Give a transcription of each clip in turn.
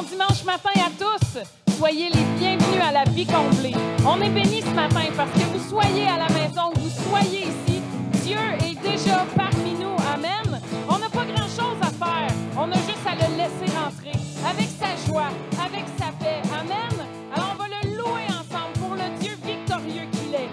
Bon dimanche matin à tous. Soyez les bienvenus à la vie comblée. On est bénis ce matin parce que vous soyez à la maison, que vous soyez ici. Dieu est déjà parmi nous. Amen. On n'a pas grand-chose à faire. On a juste à le laisser rentrer avec sa joie, avec sa paix. Amen. Alors on va le louer ensemble pour le Dieu victorieux qu'il est.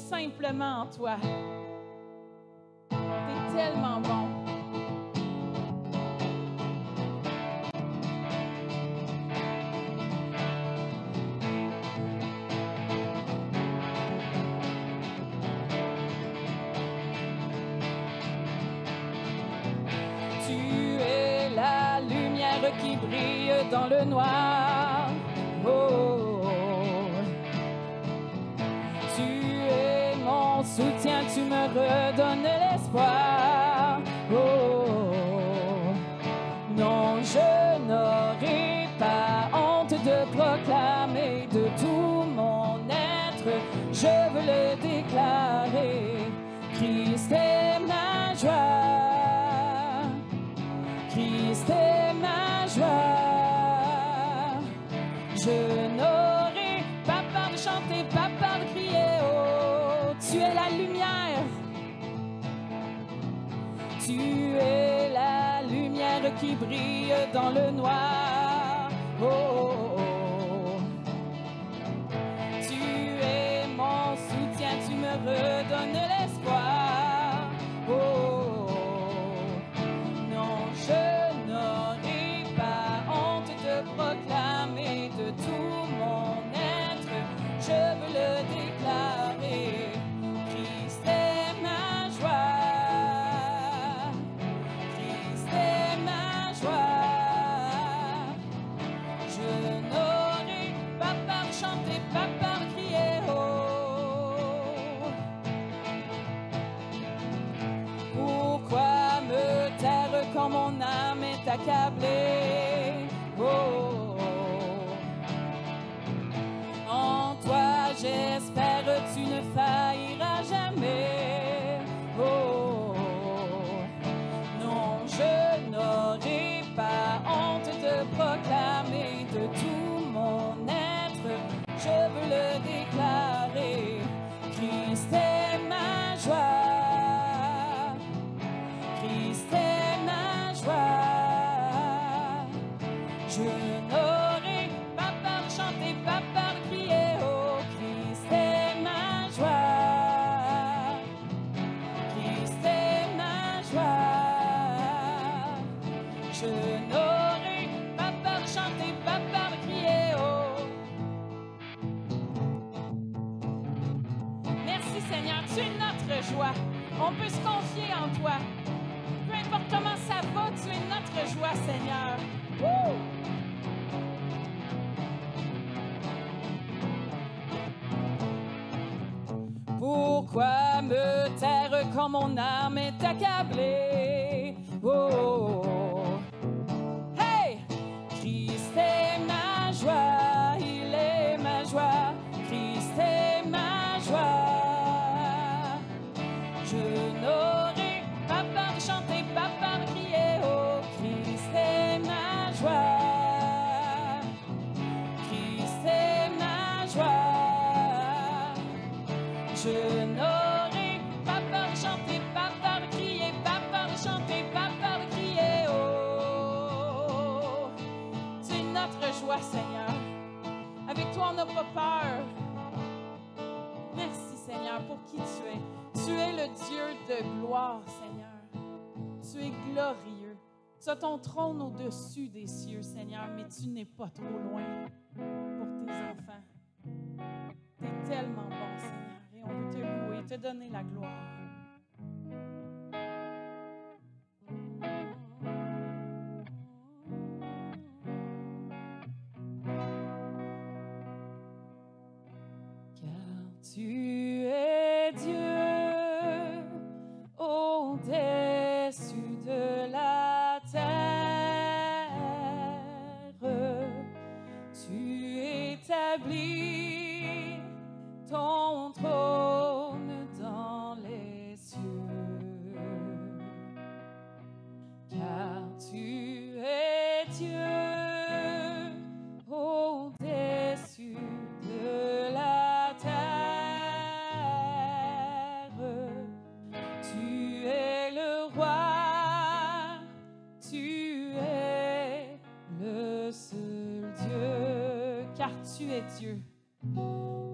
Simplement en toi. T'es tellement bon. Tu es la lumière qui brille dans le noir. Oh, tu es mon tu me redonnes l'espoir. Oh, non, je n'aurai pas honte de proclamer de tout mon être. Je veux le déclarer. Christ est ma joie. Christ est ma joie. Je n'aurai pas peur de chanter, pas peur de crier. Oh, tu es la lumière. Tu es la lumière qui brille dans le noir. Oh, oh, oh. Tu es mon soutien, tu me redonnes l'espoir. Oh, oh, oh. Non, je n'aurai pas honte de proclamer de tout mon être. Je veux le déclarer. Christ est ma joie. Christ est ma joie. Je n'aurai pas peur de chanter, pas peur de crier. Oh. Pourquoi me taire quand mon âme est accablée? Oh. En toi j'espère, tu ne failliras jamais. Oh, non, je n'aurai pas honte de proclamer de tout mon être. Je veux le déclarer. Christ est ma joie. Christ est ma joie. Je n'aurai pas peur de chanter, pas peur de crier. Oh, Christ est ma joie. Christ est ma joie. Je n'aurai pas peur de chanter, pas peur de crier. Oh. Merci Seigneur, tu es notre joie. On peut se confier en toi. Peu importe comment ça va, tu es notre joie, Seigneur. Woo! Pourquoi me taire quand mon âme est accablée? Oh, hey! Christ est ma joie, il est ma joie. Christ est ma joie. Je n'aurai pas peur de chanter, pas peur de crier. Oh, Christ est ma joie. Christ est ma joie. Je n'aurai pas peur de chanter, pas peur de crier, pas peur de chanter, pas peur de crier. Oh, tu es notre joie, Seigneur. Avec toi, on n'a pas peur. Merci, Seigneur, pour qui tu es. Tu es le Dieu de gloire, Seigneur. Tu es glorieux. Tu as ton trône au-dessus des cieux, Seigneur, mais tu n'es pas trop loin pour tes enfants. Tu es tellement bon, Seigneur, et on veut te louer, te donner la gloire. Car tu es Dieu au-dessus de la terre. Tu établis ton trône dans les cieux. Car tu es Dieu au-dessus de la terre. Tu es le roi, tu es le seul Dieu, car tu es Dieu.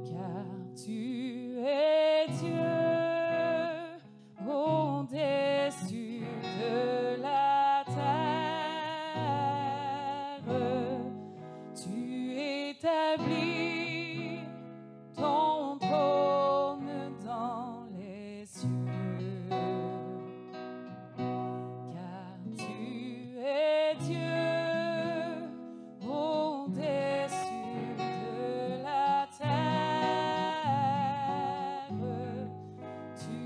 Car tu es Dieu au-dessus de la terre. Tu établis ton trône dans les cieux. Car tu es Dieu au-dessus de la terre. Tu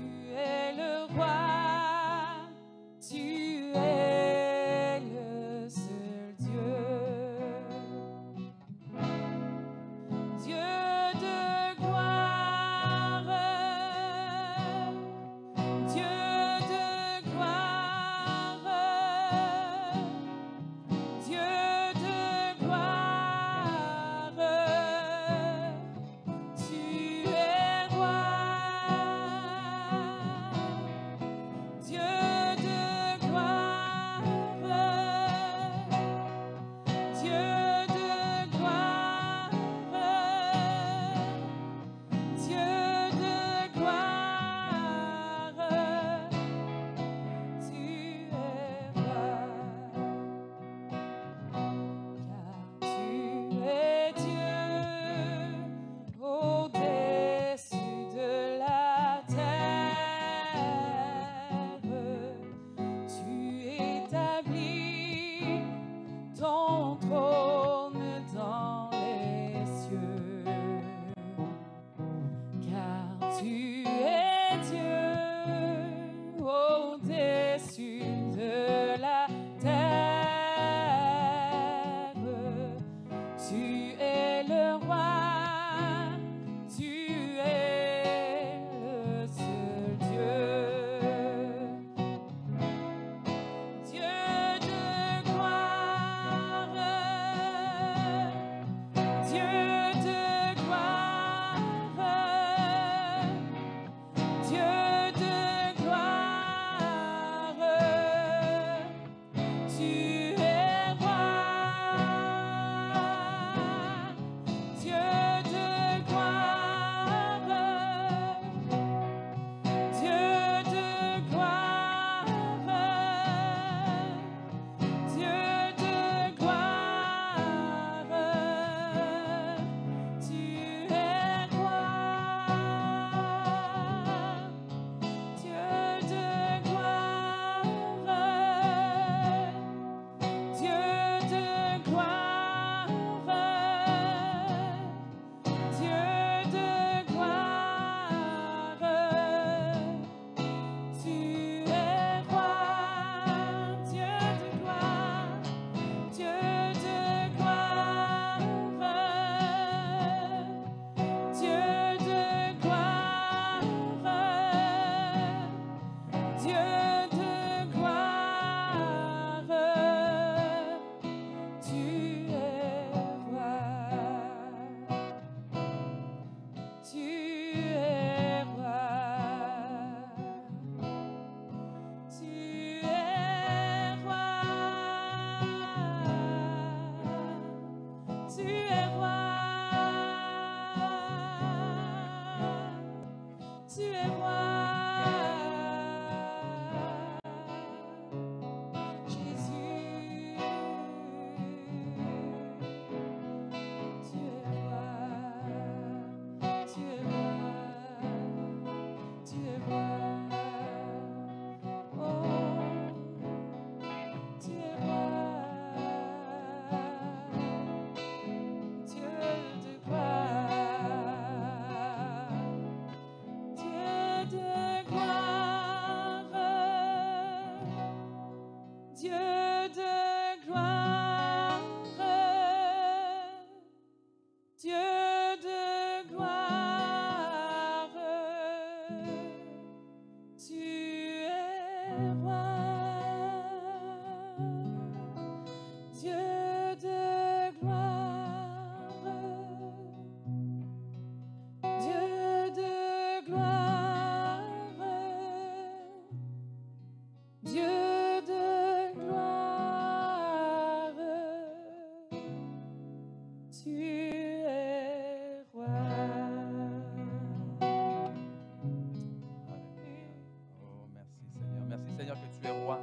tu es roi.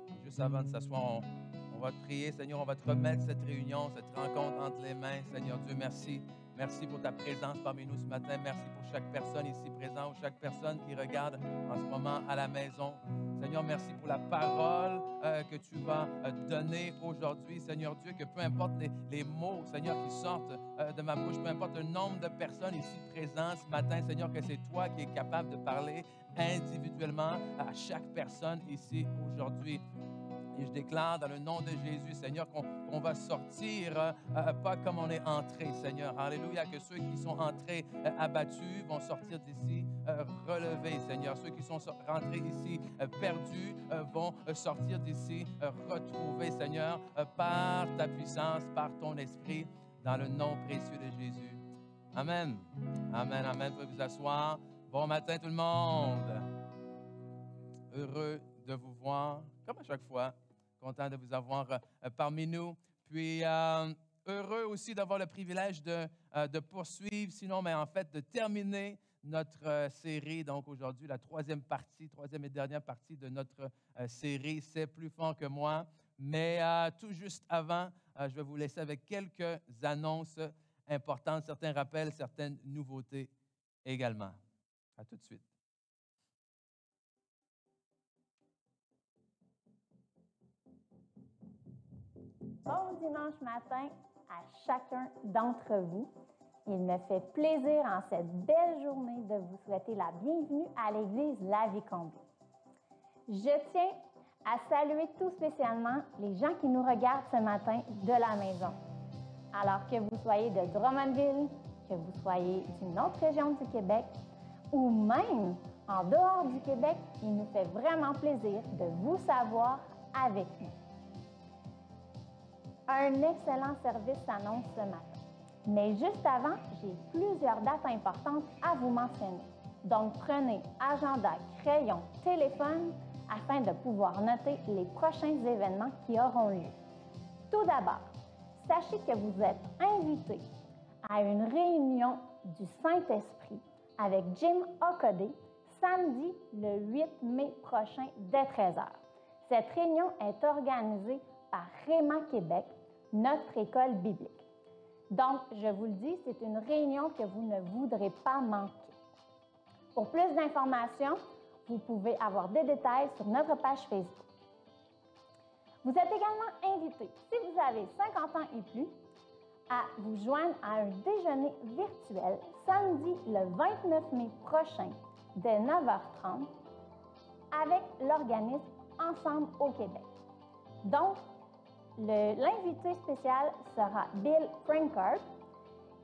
Et juste avant de s'asseoir, on va te prier, Seigneur, on va te remettre cette réunion, cette rencontre entre les mains. Seigneur Dieu, merci. Merci pour ta présence parmi nous ce matin. Merci pour chaque personne ici présente ou chaque personne qui regarde en ce moment à la maison. Seigneur, merci pour la parole que tu vas donner aujourd'hui. Seigneur Dieu, que peu importe les mots, Seigneur, qui sortent de ma bouche, peu importe le nombre de personnes ici présentes ce matin, Seigneur, que c'est toi qui es capable de parler individuellement à chaque personne ici aujourd'hui. Et je déclare dans le nom de Jésus, Seigneur, qu'on va sortir pas comme on est entré, Seigneur. Alléluia, que ceux qui sont entrés abattus vont sortir d'ici relevés, Seigneur. Ceux qui sont rentrés ici perdus vont sortir d'ici retrouvés, Seigneur, par ta puissance, par ton esprit, dans le nom précieux de Jésus. Amen. Amen, amen. Vous pouvez vous asseoir. Bon matin tout le monde. Heureux de vous voir, comme à chaque fois. Content de vous avoir parmi nous. Puis, heureux aussi d'avoir le privilège de poursuivre, sinon, mais en fait, de terminer notre série. Donc, aujourd'hui, la troisième et dernière partie de notre série, C'est plus fort que moi. Mais tout juste avant, je vais vous laisser avec quelques annonces importantes, certains rappels, certaines nouveautés également. À tout de suite. Bon dimanche matin à chacun d'entre vous. Il me fait plaisir en cette belle journée de vous souhaiter la bienvenue à l'Église La Vie Comblée. Je tiens à saluer tout spécialement les gens qui nous regardent ce matin de la maison. Alors que vous soyez de Drummondville, que vous soyez d'une autre région du Québec ou même en dehors du Québec, il nous fait vraiment plaisir de vous savoir avec nous. Un excellent service s'annonce ce matin. Mais juste avant, j'ai plusieurs dates importantes à vous mentionner. Donc, prenez agenda, crayon, téléphone afin de pouvoir noter les prochains événements qui auront lieu. Tout d'abord, sachez que vous êtes invités à une réunion du Saint-Esprit avec Jim Okode samedi le 8 mai prochain dès 13h. Cette réunion est organisée par Réma Québec, notre école biblique. Donc, je vous le dis, c'est une réunion que vous ne voudrez pas manquer. Pour plus d'informations, vous pouvez avoir des détails sur notre page Facebook. Vous êtes également invité, si vous avez 50 ans et plus, à vous joindre à un déjeuner virtuel samedi le 29 mai prochain dès 9h30 avec l'organisme Ensemble au Québec. Donc, l'invité spécial sera Bill Frankart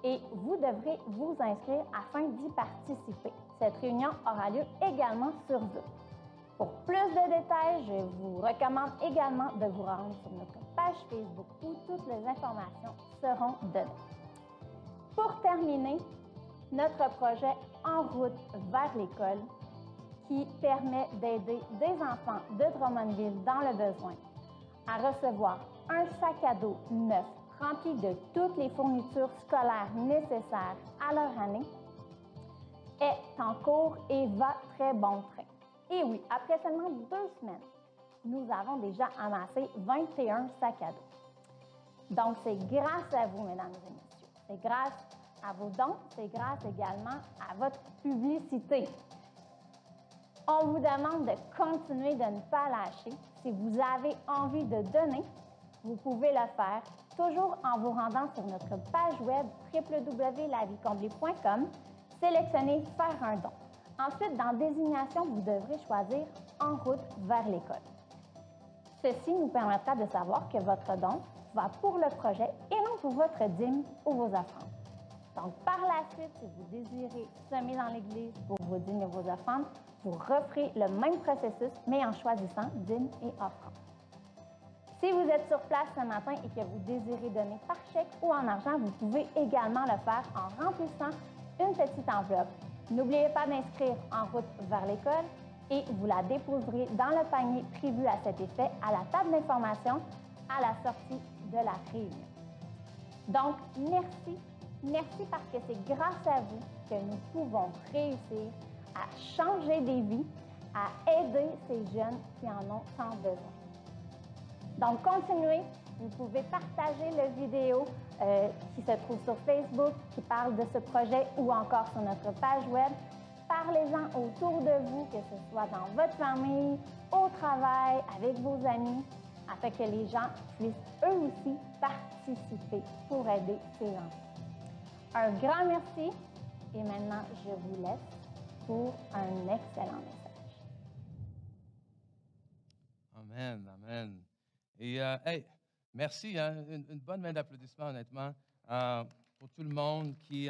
et vous devrez vous inscrire afin d'y participer. Cette réunion aura lieu également sur Zoom. Pour plus de détails, je vous recommande également de vous rendre sur notre page Facebook où toutes les informations seront données. Pour terminer, notre projet En route vers l'école qui permet d'aider des enfants de Drummondville dans le besoin à recevoir un sac à dos neuf rempli de toutes les fournitures scolaires nécessaires à leur année est en cours et va très bon train. Et oui, après seulement 2 semaines, nous avons déjà amassé 21 sacs à dos. Donc, c'est grâce à vous, mesdames et messieurs. C'est grâce à vos dons, c'est grâce également à votre publicité. On vous demande de continuer de ne pas lâcher. Si vous avez envie de donner, vous pouvez le faire toujours en vous rendant sur notre page web www.lavicomblée.com, sélectionnez « Faire un don ». Ensuite, dans « Désignation », vous devrez choisir « En route vers l'école ». Ceci nous permettra de savoir que votre don va pour le projet et non pour votre dîme ou vos offrandes. Donc, par la suite, si vous désirez semer dans l'Église pour vos dîmes et vos offrandes, vous referez le même processus, mais en choisissant dîmes et offrandes. Si vous êtes sur place ce matin et que vous désirez donner par chèque ou en argent, vous pouvez également le faire en remplissant une petite enveloppe. N'oubliez pas d'inscrire En route vers l'école et vous la déposerez dans le panier prévu à cet effet à la table d'information à la sortie de la réunion. Donc, merci. Merci parce que c'est grâce à vous que nous pouvons réussir à changer des vies à aider ces jeunes qui en ont tant besoin. Donc, continuez. Vous pouvez partager la vidéo qui se trouve sur Facebook, qui parle de ce projet, ou encore sur notre page web. Parlez-en autour de vous, que ce soit dans votre famille, au travail, avec vos amis, afin que les gens puissent eux aussi participer pour aider ces enfants. Un grand merci et maintenant je vous laisse pour un excellent message. Amen, amen. Et hey, merci, hein, une bonne main d'applaudissements, honnêtement, pour tout le monde qui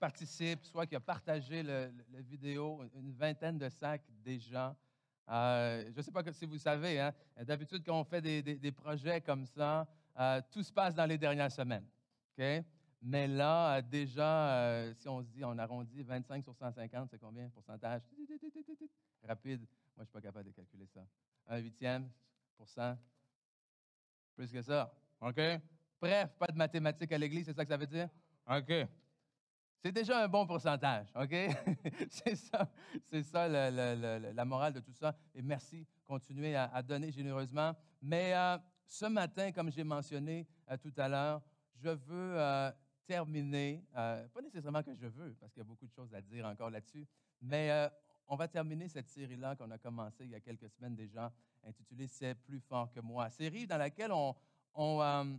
participe, soit qui a partagé la vidéo, une vingtaine de sacs déjà. Je ne sais pas si vous savez, hein, d'habitude, quand on fait des projets comme ça, tout se passe dans les dernières semaines. OK? Mais là, déjà, si on se dit, on arrondit 25 sur 150, c'est combien? Pourcentage? Rapide. Moi, je ne suis pas capable de calculer ça. 1/8%? Plus que ça. OK? Bref, pas de mathématiques à l'Église, c'est ça que ça veut dire? OK. C'est déjà un bon pourcentage, OK? c'est ça la morale de tout ça. Et merci, continuez à donner généreusement. Mais ce matin, comme j'ai mentionné tout à l'heure, je veux terminer, pas nécessairement que je veux, parce qu'il y a beaucoup de choses à dire encore là-dessus, mais on va terminer cette série-là qu'on a commencée il y a quelques semaines déjà, intitulée « C'est plus fort que moi ». Série dans laquelle on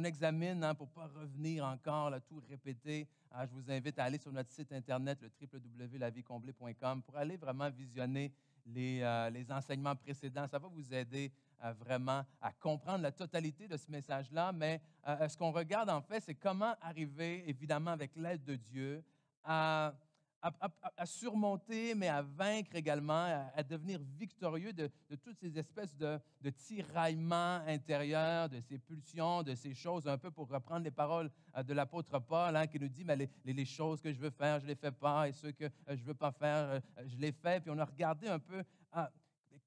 examine, hein, pour ne pas revenir encore, là, tout répéter. Je vous invite à aller sur notre site Internet, le www.lavicomblée.com, pour aller vraiment visionner les enseignements précédents. Ça va vous aider vraiment à comprendre la totalité de ce message-là. Mais ce qu'on regarde, en fait, c'est comment arriver, évidemment, avec l'aide de Dieu, à surmonter, mais à vaincre également, à devenir victorieux de toutes ces espèces de tiraillements intérieurs, de ces pulsions, de ces choses, un peu pour reprendre les paroles de l'apôtre Paul, hein, qui nous dit, mais les choses que je veux faire, je ne les fais pas, et ceux que je ne veux pas faire, je les fais. Puis on a regardé un peu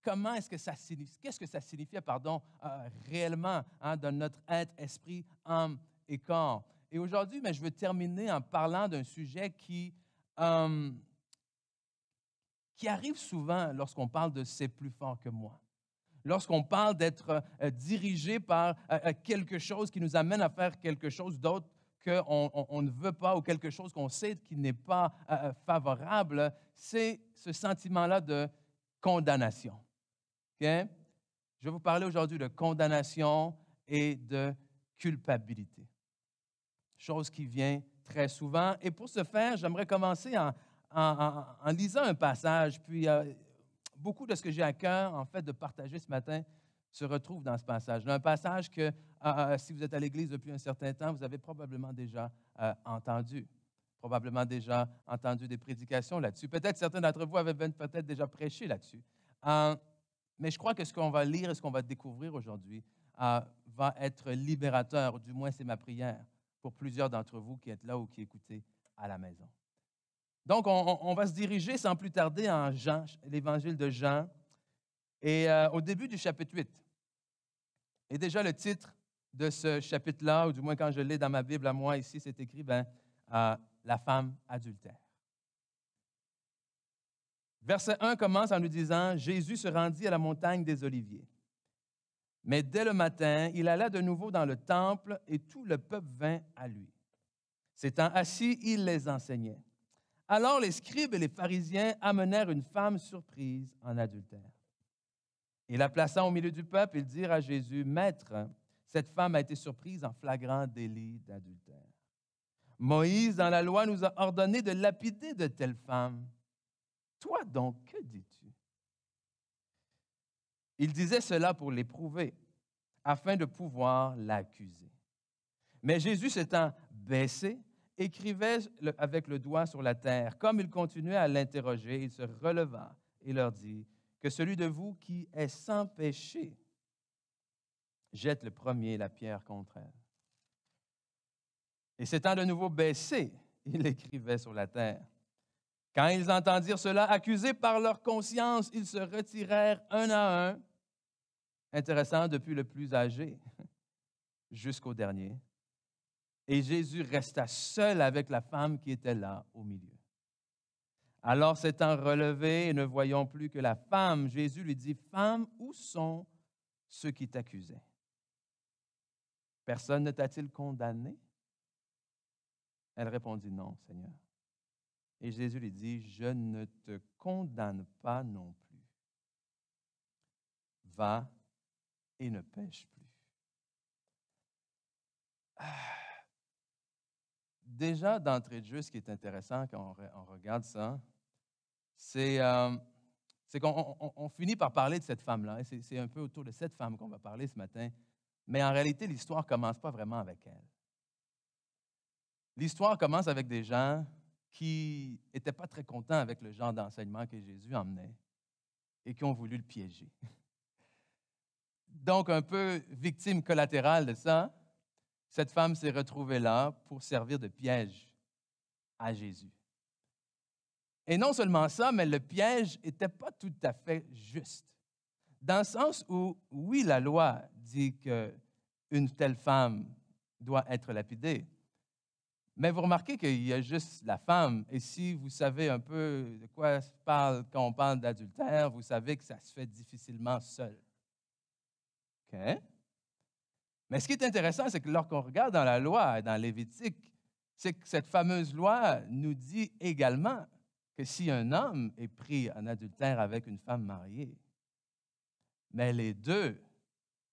comment est-ce que ça signifie, qu'est-ce que ça signifiait, réellement, hein, dans notre être, esprit, âme et corps. Et aujourd'hui, je veux terminer en parlant d'un sujet qui arrive souvent lorsqu'on parle de « c'est plus fort que moi ». Lorsqu'on parle d'être dirigé par quelque chose qui nous amène à faire quelque chose d'autre qu'on ne veut pas ou quelque chose qu'on sait qui n'est pas favorable, c'est ce sentiment-là de condamnation. Okay? Je vais vous parler aujourd'hui de condamnation et de culpabilité. Chose qui vient très souvent. Et pour ce faire, j'aimerais commencer en lisant un passage. Puis, beaucoup de ce que j'ai à cœur, en fait, de partager ce matin se retrouve dans ce passage. Un passage que, si vous êtes à l'Église depuis un certain temps, vous avez probablement déjà entendu. Probablement déjà entendu des prédications là-dessus. Peut-être certains d'entre vous avaient peut-être déjà prêché là-dessus. Mais je crois que ce qu'on va lire et ce qu'on va découvrir aujourd'hui va être libérateur, du moins c'est ma prière, pour plusieurs d'entre vous qui êtes là ou qui écoutez à la maison. Donc, on va se diriger sans plus tarder en Jean, l'Évangile de Jean, et au début du chapitre 8. Et déjà, le titre de ce chapitre-là, ou du moins quand je l'ai dans ma Bible à moi ici, c'est écrit, la femme adultère. Verset 1 commence en nous disant, « Jésus se rendit à la montagne des Oliviers. Mais dès le matin, il alla de nouveau dans le temple et tout le peuple vint à lui. S'étant assis, il les enseignait. Alors les scribes et les pharisiens amenèrent une femme surprise en adultère. Et la plaçant au milieu du peuple, ils dirent à Jésus, « Maître, cette femme a été surprise en flagrant délit d'adultère. Moïse, dans la loi, nous a ordonné de lapider de telles femmes. Toi donc, que dis-tu? » Il disait cela pour l'éprouver, afin de pouvoir l'accuser. Mais Jésus s'étant baissé, écrivait avec le doigt sur la terre. Comme il continuait à l'interroger, il se releva et leur dit, « Que celui de vous qui est sans péché jette le premier la pierre contre elle. » Et s'étant de nouveau baissé, il écrivait sur la terre. Quand ils entendirent cela, accusés par leur conscience, ils se retirèrent un à un, intéressant, depuis le plus âgé jusqu'au dernier. Et Jésus resta seul avec la femme qui était là au milieu. Alors s'étant relevé et ne voyant plus que la femme, Jésus lui dit, « Femme, où sont ceux qui t'accusaient? Personne ne t'a-t-il condamné? » Elle répondit, « Non, Seigneur. » Et Jésus lui dit, « Je ne te condamne pas non plus. Va et ne pêche plus. » Déjà, d'entrée de jeu, ce qui est intéressant quand on regarde ça, c'est qu'on finit par parler de cette femme-là. Et c'est un peu autour de cette femme qu'on va parler ce matin. Mais en réalité, l'histoire ne commence pas vraiment avec elle. L'histoire commence avec des gens qui n'étaient pas très contents avec le genre d'enseignement que Jésus emmenait et qui ont voulu le piéger. Donc, un peu victime collatérale de ça, cette femme s'est retrouvée là pour servir de piège à Jésus. Et non seulement ça, mais le piège n'était pas tout à fait juste. Dans le sens où, oui, la loi dit qu'une telle femme doit être lapidée, mais vous remarquez qu'il y a juste la femme. Et si vous savez un peu de quoi se parle quand on parle d'adultère, vous savez que ça se fait difficilement seul. OK? Mais ce qui est intéressant, c'est que lorsqu'on regarde dans la loi, dans Lévitique, c'est que cette fameuse loi nous dit également que si un homme est pris en adultère avec une femme mariée, mais les deux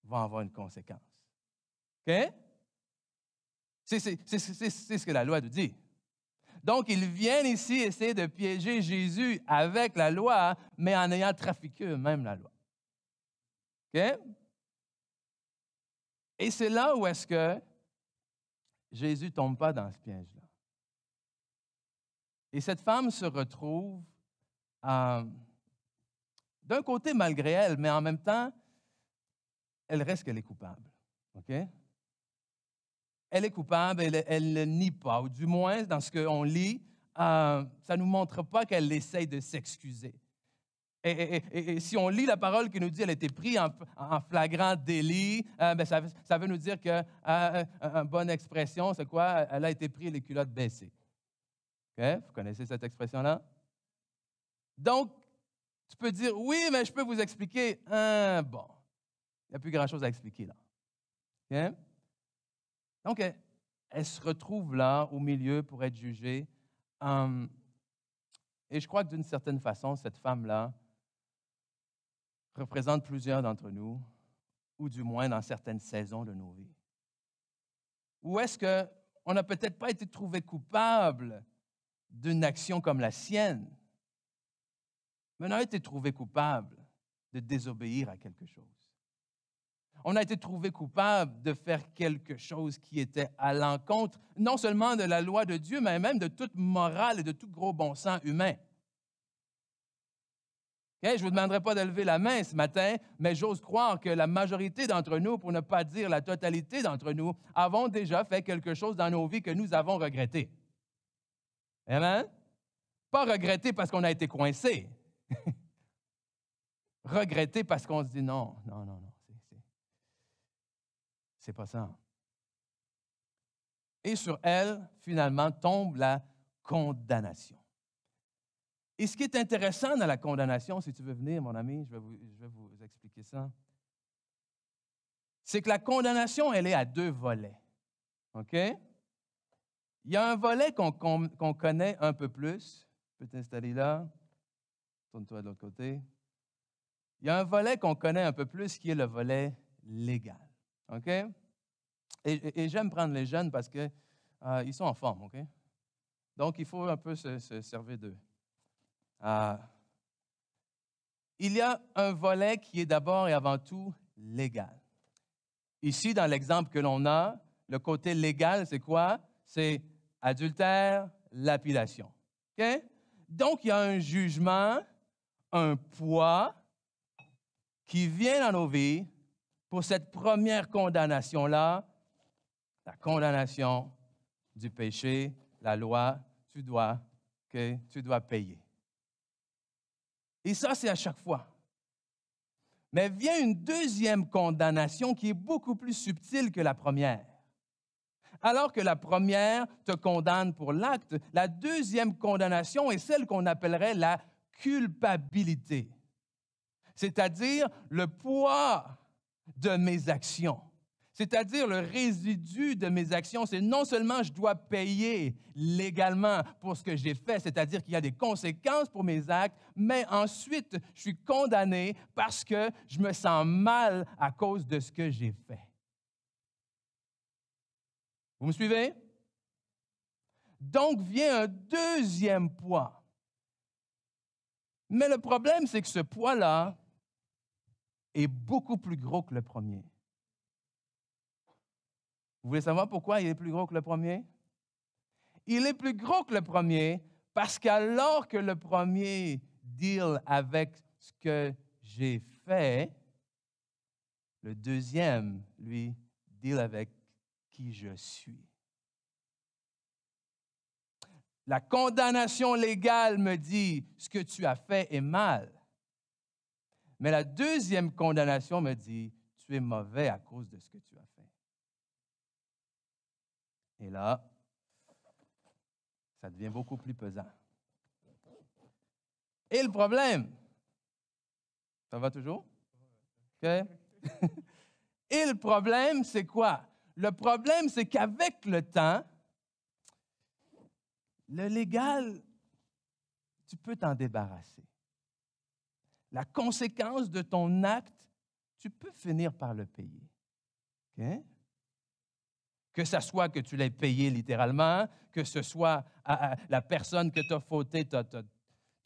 vont avoir une conséquence. OK? C'est ce que la loi nous dit. Donc, ils viennent ici essayer de piéger Jésus avec la loi, mais en ayant trafiqué eux-mêmes la loi. OK? Et c'est là où est-ce que Jésus ne tombe pas dans ce piège-là. Et cette femme se retrouve, d'un côté malgré elle, mais en même temps, elle reste qu'elle est coupable. OK? Elle est coupable, elle ne nie pas, ou du moins, dans ce qu'on lit, ça ne nous montre pas qu'elle essaye de s'excuser. Et si on lit la parole qui nous dit qu'elle a été prise en flagrant délit, ben ça veut nous dire qu'une bonne expression, c'est quoi? Elle a été prise les culottes baissées. Okay? Vous connaissez cette expression-là? Donc, tu peux dire, oui, mais je peux vous expliquer. Bon, il n'y a plus grand-chose à expliquer là. Okay? Donc, elle se retrouve là, au milieu, pour être jugée. Et je crois que d'une certaine façon, cette femme-là représente plusieurs d'entre nous, ou du moins dans certaines saisons de nos vies. Ou est-ce qu'on n'a peut-être pas été trouvé coupable d'une action comme la sienne, mais on a été trouvé coupable de désobéir à quelque chose. On a été trouvé coupable de faire quelque chose qui était à l'encontre, non seulement de la loi de Dieu, mais même de toute morale et de tout gros bon sens humain. Okay? Je ne vous demanderai pas de lever la main ce matin, mais j'ose croire que la majorité d'entre nous, pour ne pas dire la totalité d'entre nous, avons déjà fait quelque chose dans nos vies que nous avons regretté. Amen? Pas regretter parce qu'on a été coincé. Regretter parce qu'on se dit non. C'est pas ça. Et sur elle, finalement, tombe la condamnation. Et ce qui est intéressant dans la condamnation, si tu veux venir, mon ami, je vais vous expliquer ça, c'est que la condamnation, elle est à deux volets. OK? Il y a un volet qu'on connaît un peu plus. Tu peux t'installer là. Tourne-toi de l'autre côté. Il y a un volet qu'on connaît un peu plus qui est le volet légal. OK? Et j'aime prendre les jeunes parce qu'ils sont en forme. OK? Donc, il faut un peu se servir d'eux. Il y a un volet qui est d'abord et avant tout légal. Ici, dans l'exemple que l'on a, le côté légal, c'est quoi? C'est adultère, lapidation. Okay? Donc, il y a un jugement, un poids qui vient dans nos vies pour cette première condamnation-là, la condamnation du péché, la loi, tu dois payer. Et ça, c'est à chaque fois. Mais vient une deuxième condamnation qui est beaucoup plus subtile que la première. Alors que la première te condamne pour l'acte, la deuxième condamnation est celle qu'on appellerait la culpabilité, c'est-à-dire le poids de mes actions, c'est-à-dire le résidu de mes actions. C'est non seulement je dois payer légalement pour ce que j'ai fait, c'est-à-dire qu'il y a des conséquences pour mes actes, mais ensuite je suis condamné parce que je me sens mal à cause de ce que j'ai fait. Vous me suivez? Donc vient un deuxième poids. Mais le problème, c'est que ce poids-là est beaucoup plus gros que le premier. Vous voulez savoir pourquoi il est plus gros que le premier? Il est plus gros que le premier parce qu'alors que le premier deal avec ce que j'ai fait, le deuxième, lui, deal avec qui je suis. La condamnation légale me dit ce que tu as fait est mal. Mais la deuxième condamnation me dit tu es mauvais à cause de ce que tu as fait. Et là, ça devient beaucoup plus pesant. Et le problème, ça va toujours? OK? Et le problème, c'est quoi? Le problème, c'est qu'avec le temps, le légal, tu peux t'en débarrasser. La conséquence de ton acte, tu peux finir par le payer. OK? Que ce soit que tu l'aies payé littéralement, que ce soit la personne que tu as fauté t'a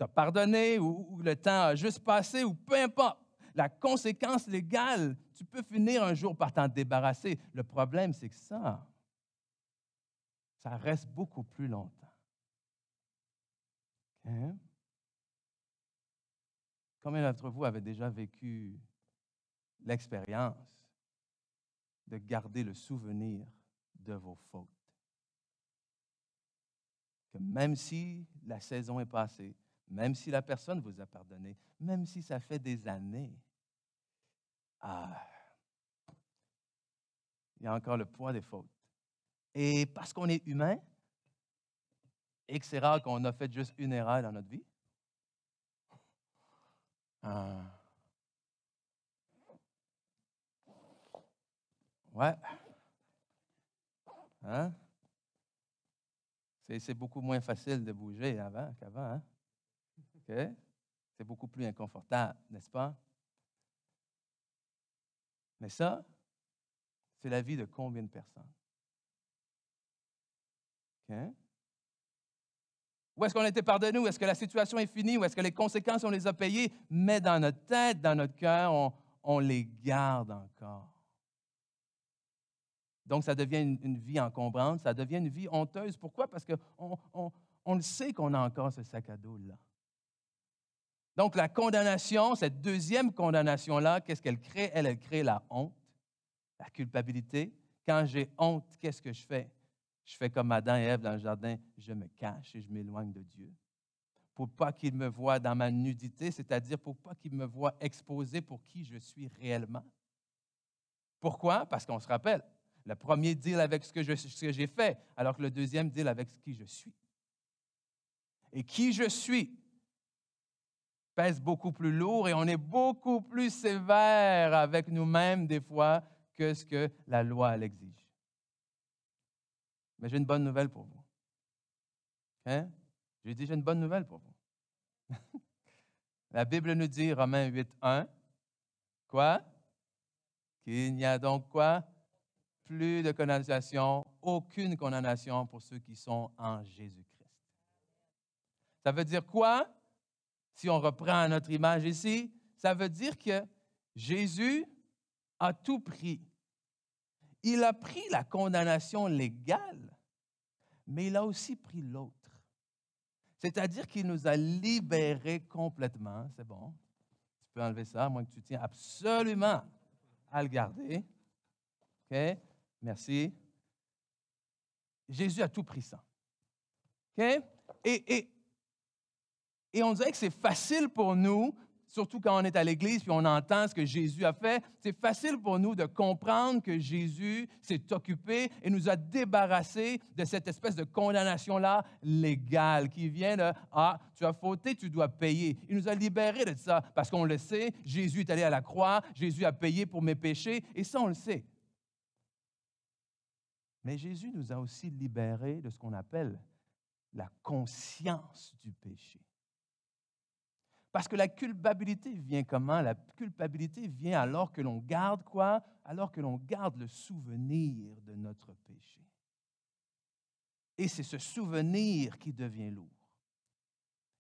pardonné, ou le temps a juste passé, ou peu importe. La conséquence légale, tu peux finir un jour par t'en débarrasser. Le problème, c'est que ça reste beaucoup plus longtemps. Okay? Combien d'entre vous avez déjà vécu l'expérience de garder le souvenir de vos fautes? Que même si la saison est passée, même si la personne vous a pardonné, même si ça fait des années, il y a encore le poids des fautes. Et parce qu'on est humain, et que c'est rare qu'on a fait juste une erreur dans notre vie, ouais. Hein? C'est beaucoup moins facile de bouger qu'avant. Hein? Okay? C'est beaucoup plus inconfortable, n'est-ce pas? Mais ça, c'est la vie de combien de personnes? Okay? Ou est-ce qu'on a été pardonné? Ou est-ce que la situation est finie? Ou est-ce que les conséquences, on les a payées? Mais dans notre tête, dans notre cœur, on les garde encore. Donc, ça devient une vie encombrante, ça devient une vie honteuse. Pourquoi? Parce qu'on le sait qu'on a encore ce sac à dos-là. Donc, la condamnation, cette deuxième condamnation-là, qu'est-ce qu'elle crée? Elle crée la honte, la culpabilité. Quand j'ai honte, qu'est-ce que je fais? Je fais comme Adam et Ève dans le jardin, je me cache et je m'éloigne de Dieu. Pour pas qu'il me voie dans ma nudité, c'est-à-dire pour pas qu'il me voie exposé pour qui je suis réellement. Pourquoi? Parce qu'on se rappelle, le premier deal avec ce que j'ai fait, alors que le deuxième deal avec qui je suis. Et qui je suis pèse beaucoup plus lourd et on est beaucoup plus sévère avec nous-mêmes des fois que ce que la loi l'exige. Mais j'ai une bonne nouvelle pour vous. Hein? J'ai dit, j'ai une bonne nouvelle pour vous. La Bible nous dit, Romains 8:1, quoi? Qu'il n'y a donc quoi? Plus de condamnation, aucune condamnation pour ceux qui sont en Jésus-Christ. Ça veut dire quoi? Si on reprend à notre image ici, ça veut dire que Jésus a tout pris. Il a pris la condamnation légale, mais il a aussi pris l'autre. C'est-à-dire qu'il nous a libérés complètement. C'est bon. Tu peux enlever ça, à moins que tu tiens absolument à le garder. OK? Merci. Jésus a tout pris ça. OK? Et on dirait que c'est facile pour nous, surtout quand on est à l'Église puis on entend ce que Jésus a fait, c'est facile pour nous de comprendre que Jésus s'est occupé et nous a débarrassés de cette espèce de condamnation-là légale qui vient de « Ah, tu as fauté, tu dois payer ». Il nous a libérés de ça parce qu'on le sait, Jésus est allé à la croix, Jésus a payé pour mes péchés et ça, on le sait. Mais Jésus nous a aussi libérés de ce qu'on appelle la conscience du péché. Parce que la culpabilité vient comment? La culpabilité vient alors que l'on garde quoi? Alors que l'on garde le souvenir de notre péché. Et c'est ce souvenir qui devient lourd.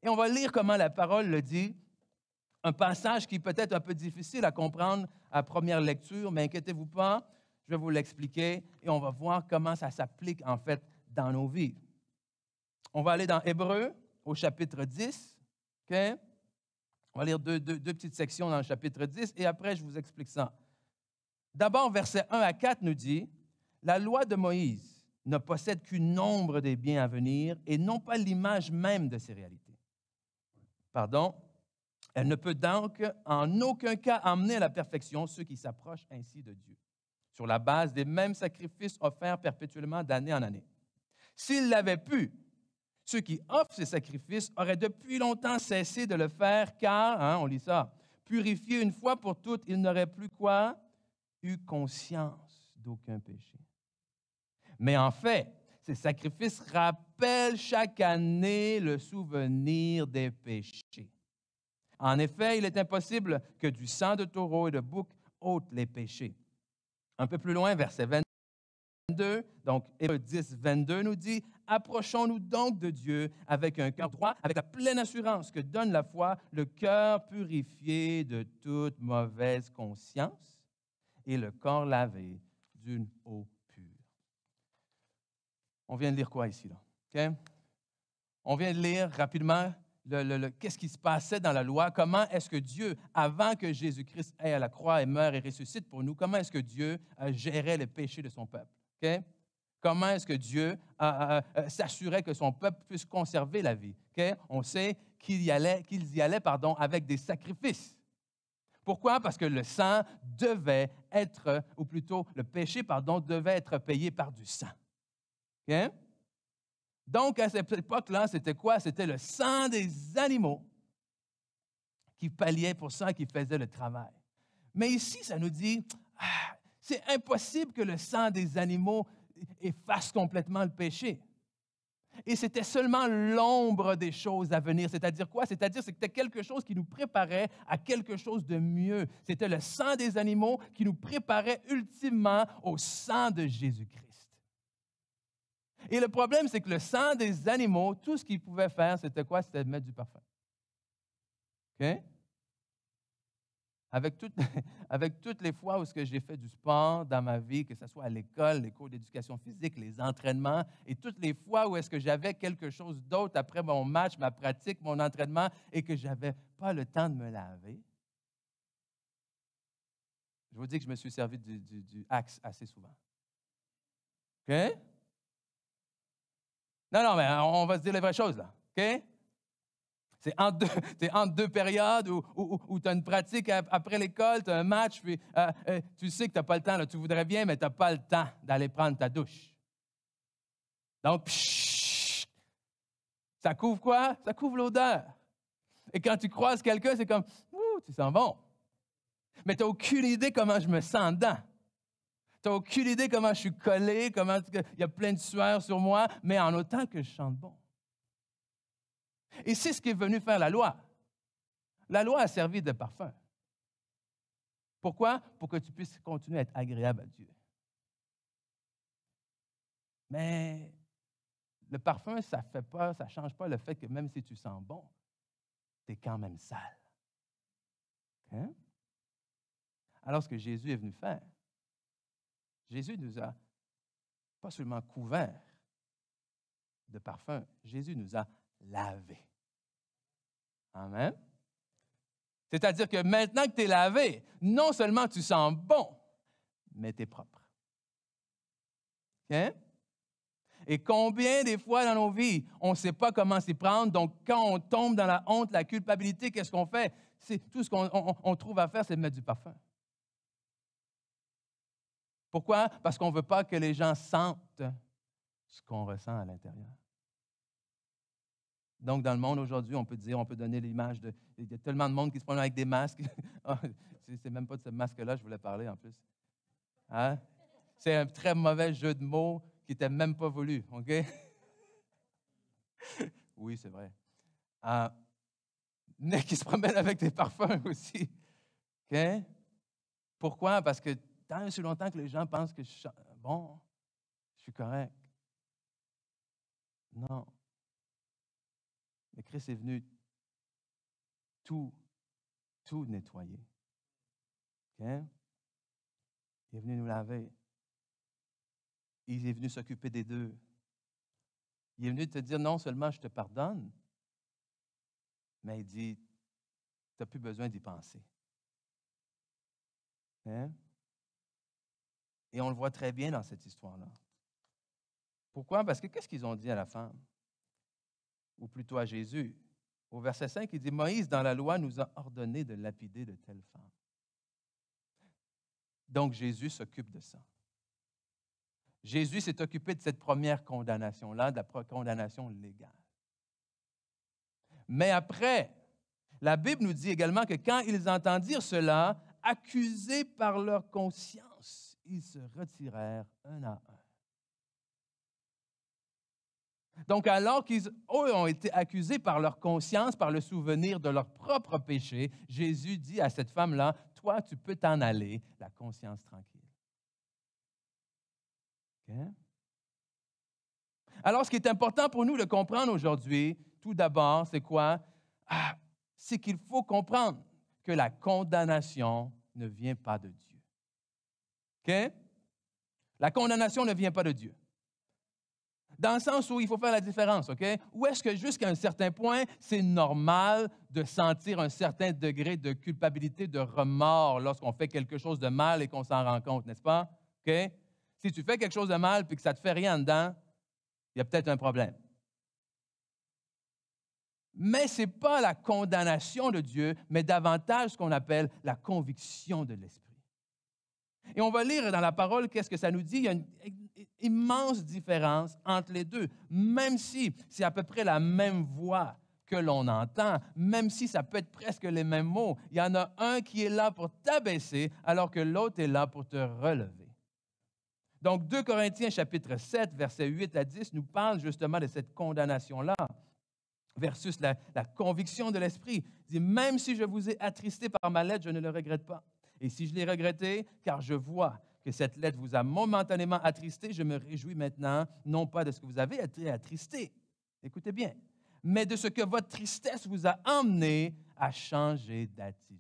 Et on va lire comment la parole le dit, un passage qui peut être un peu difficile à comprendre à première lecture, mais inquiétez-vous pas, je vais vous l'expliquer et on va voir comment ça s'applique en fait dans nos vies. On va aller dans Hébreux au chapitre 10, OK? On va lire deux petites sections dans le chapitre 10 et après, je vous explique ça. D'abord, versets 1 à 4 nous dit « La loi de Moïse ne possède qu'une ombre des biens à venir et non pas l'image même de ces réalités. Pardon, elle ne peut donc en aucun cas amener à la perfection ceux qui s'approchent ainsi de Dieu, sur la base des mêmes sacrifices offerts perpétuellement d'année en année. S'il l'avait pu, ceux qui offrent ces sacrifices auraient depuis longtemps cessé de le faire car, on lit ça, purifiés une fois pour toutes, ils n'auraient plus quoi? Eu conscience d'aucun péché. Mais en fait, ces sacrifices rappellent chaque année le souvenir des péchés. En effet, il est impossible que du sang de taureau et de bouc ôte les péchés. Un peu plus loin, verset 22, donc Hébreux 10, 22 nous dit « Approchons-nous donc de Dieu avec un cœur droit, avec la pleine assurance que donne la foi, le cœur purifié de toute mauvaise conscience et le corps lavé d'une eau pure. » On vient de lire quoi ici, là? Okay? On vient de lire rapidement qu'est-ce qui se passait dans la loi, comment est-ce que Dieu, avant que Jésus-Christ aille à la croix et meure et ressuscite pour nous, comment est-ce que Dieu gérait les péchés de son peuple? Okay? Comment est-ce que Dieu s'assurait que son peuple puisse conserver la vie? Okay? On sait qu'ils y allaient avec des sacrifices. Pourquoi? Parce que le sang devait être, ou plutôt le péché, devait être payé par du sang. Okay? Donc, à cette époque-là, c'était quoi? C'était le sang des animaux qui palliait pour ça, qui faisait le travail. Mais ici, ça nous dit, c'est impossible que le sang des animaux efface complètement le péché. Et c'était seulement l'ombre des choses à venir. C'est-à-dire quoi? C'est-à-dire que c'était quelque chose qui nous préparait à quelque chose de mieux. C'était le sang des animaux qui nous préparait ultimement au sang de Jésus-Christ. Et le problème, c'est que le sang des animaux, tout ce qu'ils pouvaient faire, c'était quoi? C'était de mettre du parfum. OK? Avec toutes les fois où j'ai fait du sport dans ma vie, que ce soit à l'école, les cours d'éducation physique, les entraînements, et toutes les fois où est-ce que j'avais quelque chose d'autre après mon match, ma pratique, mon entraînement, et que je n'avais pas le temps de me laver, je vous dis que je me suis servi du Axe assez souvent. OK? Non, mais on va se dire les vraies choses, là. OK? C'est entre deux périodes où tu as une pratique après l'école, tu as un match, puis tu sais que tu n'as pas le temps, là, tu voudrais bien, mais tu n'as pas le temps d'aller prendre ta douche. Donc, ça couvre quoi? Ça couvre l'odeur. Et quand tu croises quelqu'un, c'est comme, ouh, tu sens bon. Mais tu n'as aucune idée comment je me sens dedans. Tu n'as aucune idée comment je suis collé, comment il y a plein de sueur sur moi, mais en autant que je sente bon. Et c'est ce qui est venu faire la loi. La loi a servi de parfum. Pourquoi? Pour que tu puisses continuer à être agréable à Dieu. Mais le parfum, ça ne change pas le fait que même si tu sens bon, tu es quand même sale. Hein? Alors ce que Jésus est venu faire, Jésus nous a pas seulement couverts de parfum, Jésus nous a lavés. Amen. C'est-à-dire que maintenant que tu es lavé, non seulement tu sens bon, mais tu es propre. Okay? Et combien des fois dans nos vies, on ne sait pas comment s'y prendre, donc quand on tombe dans la honte, la culpabilité, qu'est-ce qu'on fait? tout ce qu'on trouve à faire, c'est de mettre du parfum. Pourquoi? Parce qu'on ne veut pas que les gens sentent ce qu'on ressent à l'intérieur. Donc, dans le monde aujourd'hui, on peut donner l'image de... Il y a tellement de monde qui se promène avec des masques. C'est même pas de ce masque-là que je voulais parler en plus. Hein? C'est un très mauvais jeu de mots qui n'était même pas voulu, OK? Oui, c'est vrai. Mais qui se promènent avec des parfums aussi. OK? Pourquoi? Parce que tant et aussi longtemps que les gens pensent que je suis correct. Non. Mais Christ est venu tout nettoyer. OK? Il est venu nous laver. Il est venu s'occuper des deux. Il est venu te dire, non seulement je te pardonne, mais il dit, tu n'as plus besoin d'y penser. Hein? Et on le voit très bien dans cette histoire-là. Pourquoi? Parce que qu'est-ce qu'ils ont dit à la femme? Ou plutôt à Jésus. Au verset 5, il dit, Moïse, dans la loi, nous a ordonné de lapider de telles femmes. Donc, Jésus s'occupe de ça. Jésus s'est occupé de cette première condamnation-là, de la condamnation légale. Mais après, la Bible nous dit également que quand ils entendirent cela, accusés par leur conscience, ils se retirèrent un à un. Donc, alors qu'eux ont été accusés par leur conscience, par le souvenir de leur propre péché, Jésus dit à cette femme-là, « Toi, tu peux t'en aller, la conscience tranquille. » Okay? Alors, ce qui est important pour nous de comprendre aujourd'hui, tout d'abord, c'est quoi? C'est qu'il faut comprendre que la condamnation ne vient pas de Dieu. OK? La condamnation ne vient pas de Dieu. Dans le sens où il faut faire la différence, OK? Où est-ce que jusqu'à un certain point, c'est normal de sentir un certain degré de culpabilité, de remords lorsqu'on fait quelque chose de mal et qu'on s'en rend compte, n'est-ce pas? OK? Si tu fais quelque chose de mal et que ça ne te fait rien dedans, il y a peut-être un problème. Mais ce n'est pas la condamnation de Dieu, mais davantage ce qu'on appelle la conviction de l'Esprit. Et on va lire dans la parole qu'est-ce que ça nous dit. Il y a une immense différence entre les deux. Même si c'est à peu près la même voix que l'on entend, même si ça peut être presque les mêmes mots, il y en a un qui est là pour t'abaisser alors que l'autre est là pour te relever. Donc, 2 Corinthiens chapitre 7, versets 8 à 10 nous parle justement de cette condamnation-là versus la conviction de l'Esprit. Il dit, même si je vous ai attristé par ma lettre, je ne le regrette pas. Et si je l'ai regretté, car je vois que cette lettre vous a momentanément attristé, je me réjouis maintenant, non pas de ce que vous avez été attristé, écoutez bien, mais de ce que votre tristesse vous a emmené à changer d'attitude.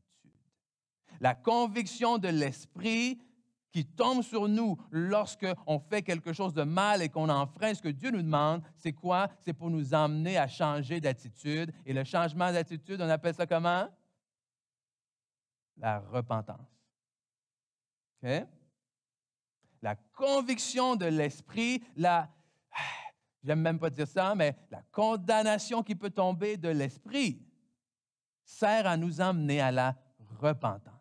La conviction de l'Esprit qui tombe sur nous lorsqu'on fait quelque chose de mal et qu'on enfreint ce que Dieu nous demande, c'est quoi? C'est pour nous emmener à changer d'attitude. Et le changement d'attitude, on appelle ça comment? La repentance. OK? La conviction de l'Esprit, j'aime même pas dire ça, mais la condamnation qui peut tomber de l'Esprit sert à nous emmener à la repentance.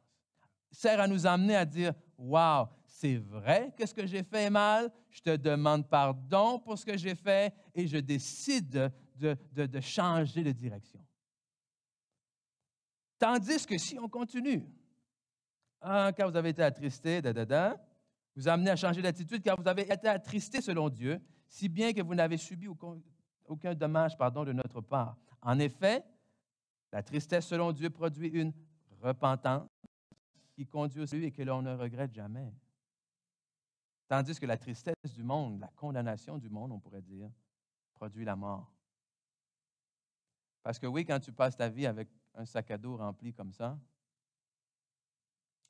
Sert à nous emmener à dire, « Wow, c'est vrai que ce que j'ai fait est mal, je te demande pardon pour ce que j'ai fait et je décide de changer de direction. » Tandis que si on continue, quand vous avez été attristé, vous amenez à changer d'attitude car vous avez été attristé selon Dieu, si bien que vous n'avez subi aucun dommage de notre part. En effet, la tristesse selon Dieu produit une repentance qui conduit au salut et que l'on ne regrette jamais. Tandis que la tristesse du monde, la condamnation du monde, on pourrait dire, produit la mort. Parce que oui, quand tu passes ta vie avec un sac à dos rempli comme ça,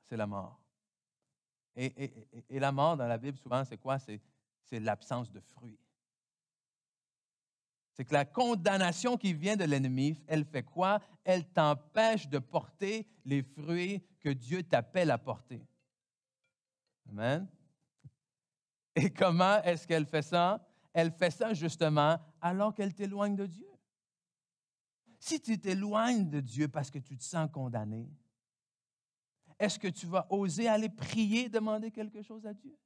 c'est la mort. Et la mort dans la Bible, souvent, c'est quoi? C'est l'absence de fruits. C'est que la condamnation qui vient de l'ennemi, elle fait quoi? Elle t'empêche de porter les fruits que Dieu t'appelle à porter. Amen. Et comment est-ce qu'elle fait ça? Elle fait ça justement alors qu'elle t'éloigne de Dieu. Si tu t'éloignes de Dieu parce que tu te sens condamné, est-ce que tu vas oser aller prier, demander quelque chose à Dieu?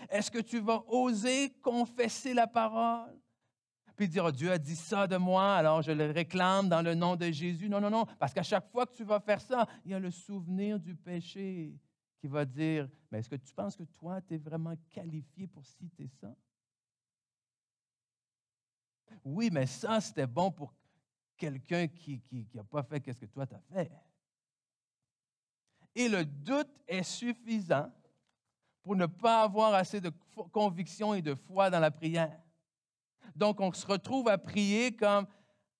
Est-ce que tu vas oser confesser la parole? Puis dire, oh, Dieu a dit ça de moi, alors je le réclame dans le nom de Jésus. Non, non, non, parce qu'à chaque fois que tu vas faire ça, il y a le souvenir du péché qui va dire, mais est-ce que tu penses que toi, tu es vraiment qualifié pour citer ça? Oui, mais ça, c'était bon pour quelqu'un qui n'a pas fait ce que toi, tu as fait. Et le doute est suffisant pour ne pas avoir assez de conviction et de foi dans la prière. Donc, on se retrouve à prier comme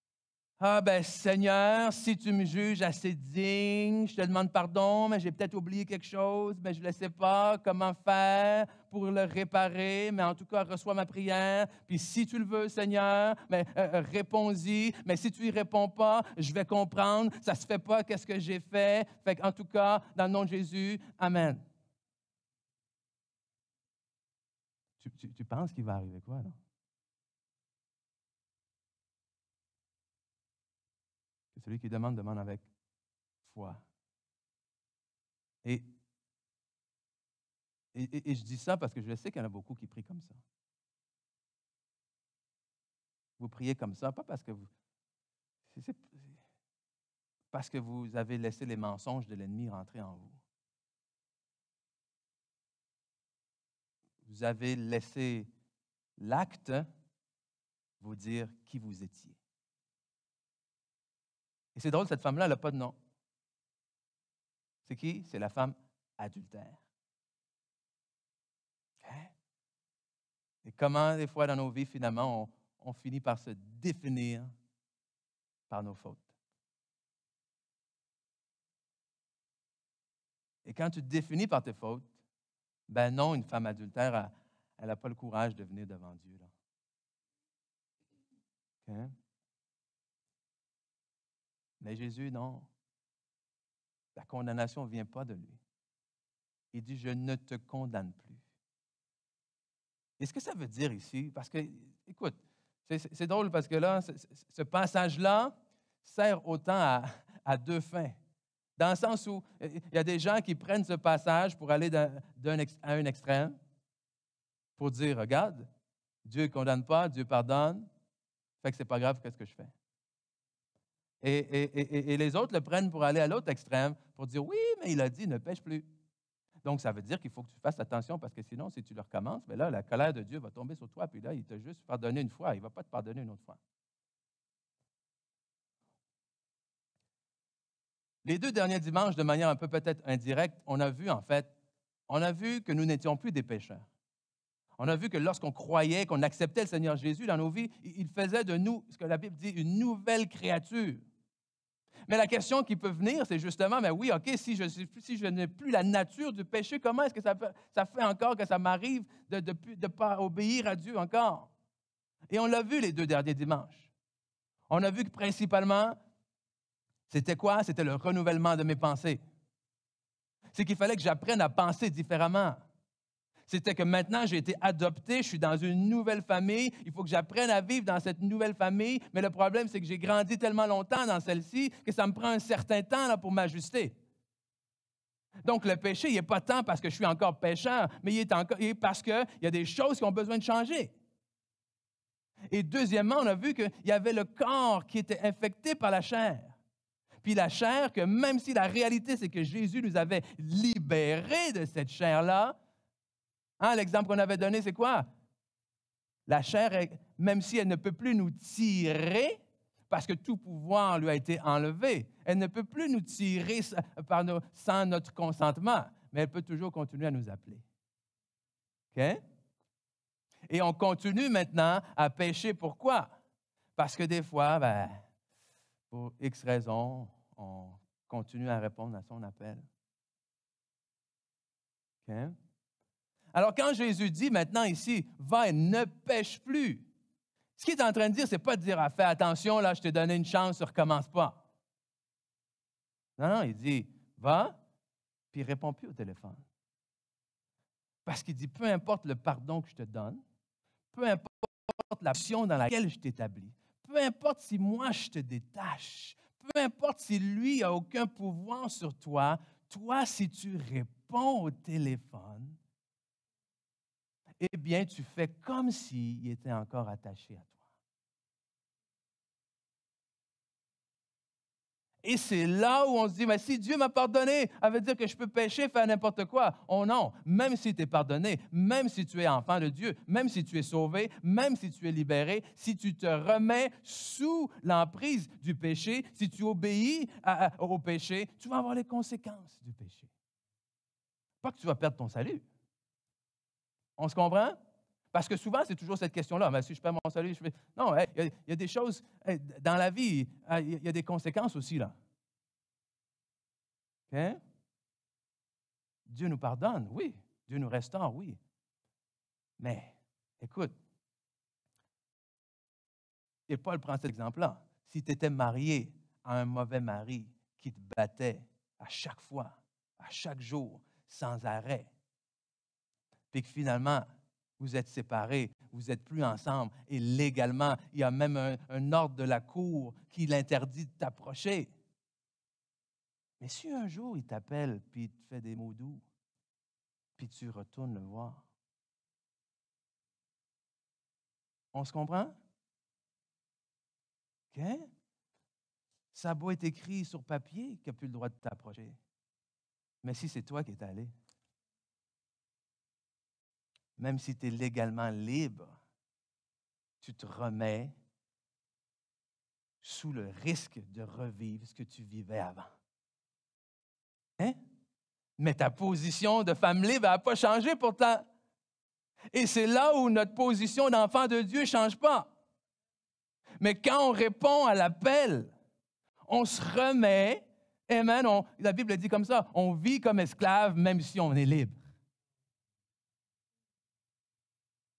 « Ah ben Seigneur, si tu me juges assez digne, je te demande pardon, mais j'ai peut-être oublié quelque chose, mais je ne sais pas comment faire pour le réparer, mais en tout cas, reçois ma prière. Puis si tu le veux, Seigneur, mais réponds-y. Mais si tu n'y réponds pas, je vais comprendre. Ça ne se fait pas, qu'est-ce que j'ai fait. Fait qu'en tout cas, dans le nom de Jésus, Amen. » Tu penses qu'il va arriver quoi, là? Que celui qui demande, demande avec foi. Et je dis ça parce que je sais qu'il y en a beaucoup qui prient comme ça. Vous priez comme ça, pas parce que parce que vous avez laissé les mensonges de l'ennemi rentrer en vous. Vous avez laissé l'acte vous dire qui vous étiez. Et c'est drôle, cette femme-là, elle n'a pas de nom. C'est qui? C'est la femme adultère. Okay? Et comment, des fois, dans nos vies, finalement, on finit par se définir par nos fautes. Et quand tu te définis par tes fautes, ben non, une femme adultère, elle n'a pas le courage de venir devant Dieu. Là. Okay? Mais Jésus, non. La condamnation ne vient pas de lui. Il dit, je ne te condamne plus. Et ce que ça veut dire ici, parce que, écoute, c'est drôle parce que là, ce passage-là sert autant à deux fins. Dans le sens où il y a des gens qui prennent ce passage pour aller à un extrême, pour dire, regarde, Dieu ne condamne pas, Dieu pardonne, fait que ce n'est pas grave, qu'est-ce que je fais? Et les autres le prennent pour aller à l'autre extrême, pour dire, oui, mais il a dit, ne pêche plus. Donc, ça veut dire qu'il faut que tu fasses attention, parce que sinon, si tu le recommences, bien là, la colère de Dieu va tomber sur toi, puis là, il t'a juste pardonné une fois, il ne va pas te pardonner une autre fois. Les 2 derniers dimanches, de manière un peu peut-être indirecte, on a vu que nous n'étions plus des pécheurs. On a vu que lorsqu'on croyait, qu'on acceptait le Seigneur Jésus dans nos vies, il faisait de nous, ce que la Bible dit, une nouvelle créature. Mais la question qui peut venir, c'est justement, mais oui, OK, si je n'ai plus la nature du péché, comment est-ce que ça fait encore que ça m'arrive de ne pas obéir à Dieu encore? Et on l'a vu les 2 derniers dimanches. On a vu que principalement, c'était quoi? C'était le renouvellement de mes pensées. C'est qu'il fallait que j'apprenne à penser différemment. C'était que maintenant, j'ai été adopté, je suis dans une nouvelle famille, il faut que j'apprenne à vivre dans cette nouvelle famille, mais le problème, c'est que j'ai grandi tellement longtemps dans celle-ci que ça me prend un certain temps là, pour m'ajuster. Donc, le péché, il n'est pas tant parce que je suis encore pécheur, mais il est parce qu'il y a des choses qui ont besoin de changer. Et deuxièmement, on a vu qu'il y avait le corps qui était infecté par la chair. Puis la chair, que même si la réalité, c'est que Jésus nous avait libérés de cette chair-là, l'exemple qu'on avait donné, c'est quoi? La chair, même si elle ne peut plus nous tirer, parce que tout pouvoir lui a été enlevé, elle ne peut plus nous tirer sans notre consentement, mais elle peut toujours continuer à nous appeler. OK? Et on continue maintenant à pécher. Pourquoi? Parce que des fois, pour X raisons, on continue à répondre à son appel. OK? Alors, quand Jésus dit maintenant ici, va et ne pêche plus, ce qu'il est en train de dire, ce n'est pas de dire, fais attention, là, je t'ai donné une chance, ne recommence pas. Non, il dit, va, puis réponds plus au téléphone. Parce qu'il dit, peu importe le pardon que je te donne, peu importe la position dans laquelle je t'établis, peu peu importe si moi je te détache, peu importe si lui n'a aucun pouvoir sur toi, toi, si tu réponds au téléphone, eh bien, tu fais comme s'il était encore attaché à toi. Et c'est là où on se dit, mais si Dieu m'a pardonné, ça veut dire que je peux pécher, faire n'importe quoi. Oh non, même si tu es pardonné, même si tu es enfant de Dieu, même si tu es sauvé, même si tu es libéré, si tu te remets sous l'emprise du péché, si tu obéis au péché, tu vas avoir les conséquences du péché. Pas que tu vas perdre ton salut. On se comprend? Parce que souvent, c'est toujours cette question-là. Mais si je perds mon salut, je fais... Non, il y a des choses, dans la vie, il y a des conséquences aussi, là. OK? Dieu nous pardonne, oui. Dieu nous restaure, oui. Mais, écoute, et Paul prend cet exemple-là. Si tu étais marié à un mauvais mari qui te battait à chaque fois, à chaque jour, sans arrêt, puis que finalement, vous êtes séparés, vous n'êtes plus ensemble, et légalement, il y a même un ordre de la cour qui l'interdit de t'approcher. Mais si un jour il t'appelle, puis il te fait des mots doux, puis tu retournes le voir, on se comprend? OK? Ça a beau être écrit sur papier qu'il n'a plus le droit de t'approcher. Mais si c'est toi qui es allé, même si tu es légalement libre, tu te remets sous le risque de revivre ce que tu vivais avant. Hein? Mais ta position de femme libre n'a pas changé pourtant. Et c'est là où notre position d'enfant de Dieu ne change pas. Mais quand on répond à l'appel, on se remet, amen, la Bible dit comme ça, on vit comme esclave même si on est libre.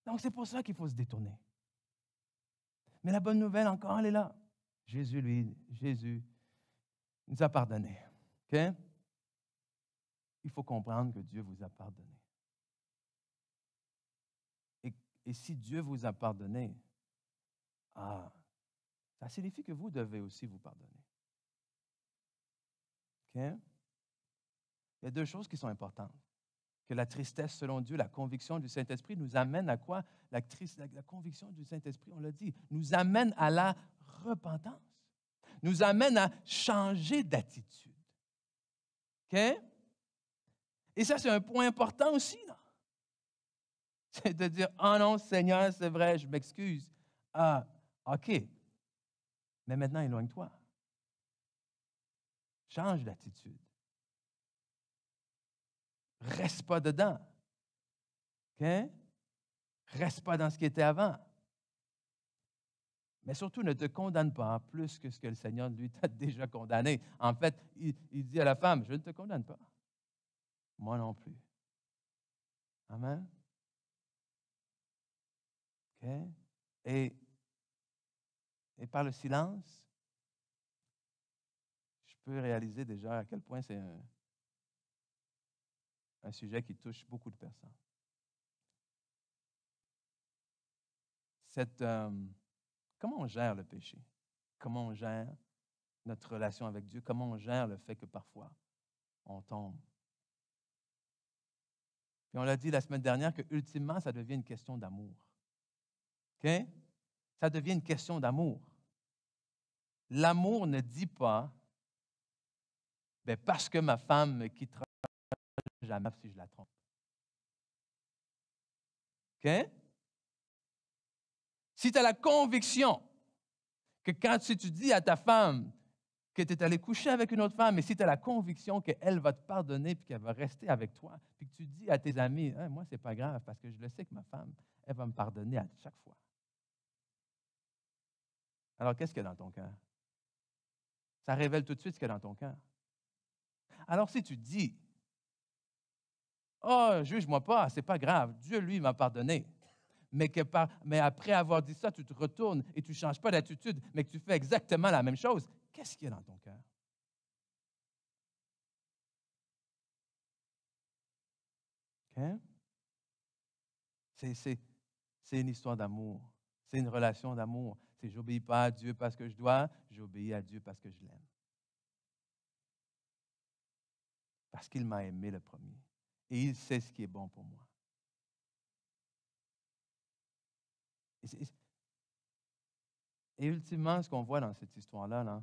Donc c'est pour ça qu'il faut se détourner. Mais la bonne nouvelle encore, elle est là. Jésus nous a pardonné. OK? Il faut comprendre que Dieu vous a pardonné. Et si Dieu vous a pardonné, ça signifie que vous devez aussi vous pardonner. OK? Il y a deux choses qui sont importantes. Que la tristesse, selon Dieu, la conviction du Saint-Esprit nous amène à quoi? La conviction du Saint-Esprit, on l'a dit, nous amène à la repentance. Nous amène à changer d'attitude. OK? Et ça, c'est un point important aussi, là. C'est de dire, « Ah non, Seigneur, c'est vrai, je m'excuse. Ah, OK. Mais maintenant, éloigne-toi. Change d'attitude. Reste pas dedans. OK? Reste pas dans ce qui était avant. Mais surtout, ne te condamne pas plus que ce que le Seigneur, lui, t'a déjà condamné. En fait, il dit à la femme, je ne te condamne pas. Moi non plus. Amen? OK? Et par le silence, je peux réaliser déjà à quel point c'est un sujet qui touche beaucoup de personnes. Comment on gère le péché? Comment on gère notre relation avec Dieu? Comment on gère le fait que parfois on tombe? Puis on l'a dit la semaine dernière que ultimement, ça devient une question d'amour. OK? Ça devient une question d'amour. L'amour ne dit pas, ben parce que ma femme me quittera jamais si je la trompe. OK? Si tu as la conviction que quand tu dis à ta femme que tu es allé coucher avec une autre femme, et si tu as la conviction qu'elle va te pardonner puis qu'elle va rester avec toi, puis que tu dis à tes amis, hein, moi, c'est pas grave parce que je le sais que ma femme, elle va me pardonner à chaque fois. Alors, qu'est-ce qu'il y a dans ton cœur? Ça révèle tout de suite ce qu'il y a dans ton cœur. Alors, si tu dis, oh, juge-moi pas, c'est pas grave, Dieu, lui, m'a pardonné. Mais après avoir dit ça, tu te retournes et tu ne changes pas d'attitude, mais que tu fais exactement la même chose, qu'est-ce qu'il y a dans ton cœur? OK? C'est une histoire d'amour. C'est une relation d'amour. c'est j'obéis pas à Dieu parce que je dois, j'obéis à Dieu parce que je l'aime. Parce qu'il m'a aimé le premier. Et il sait ce qui est bon pour moi. Et ultimement, ce qu'on voit dans cette histoire-là, là,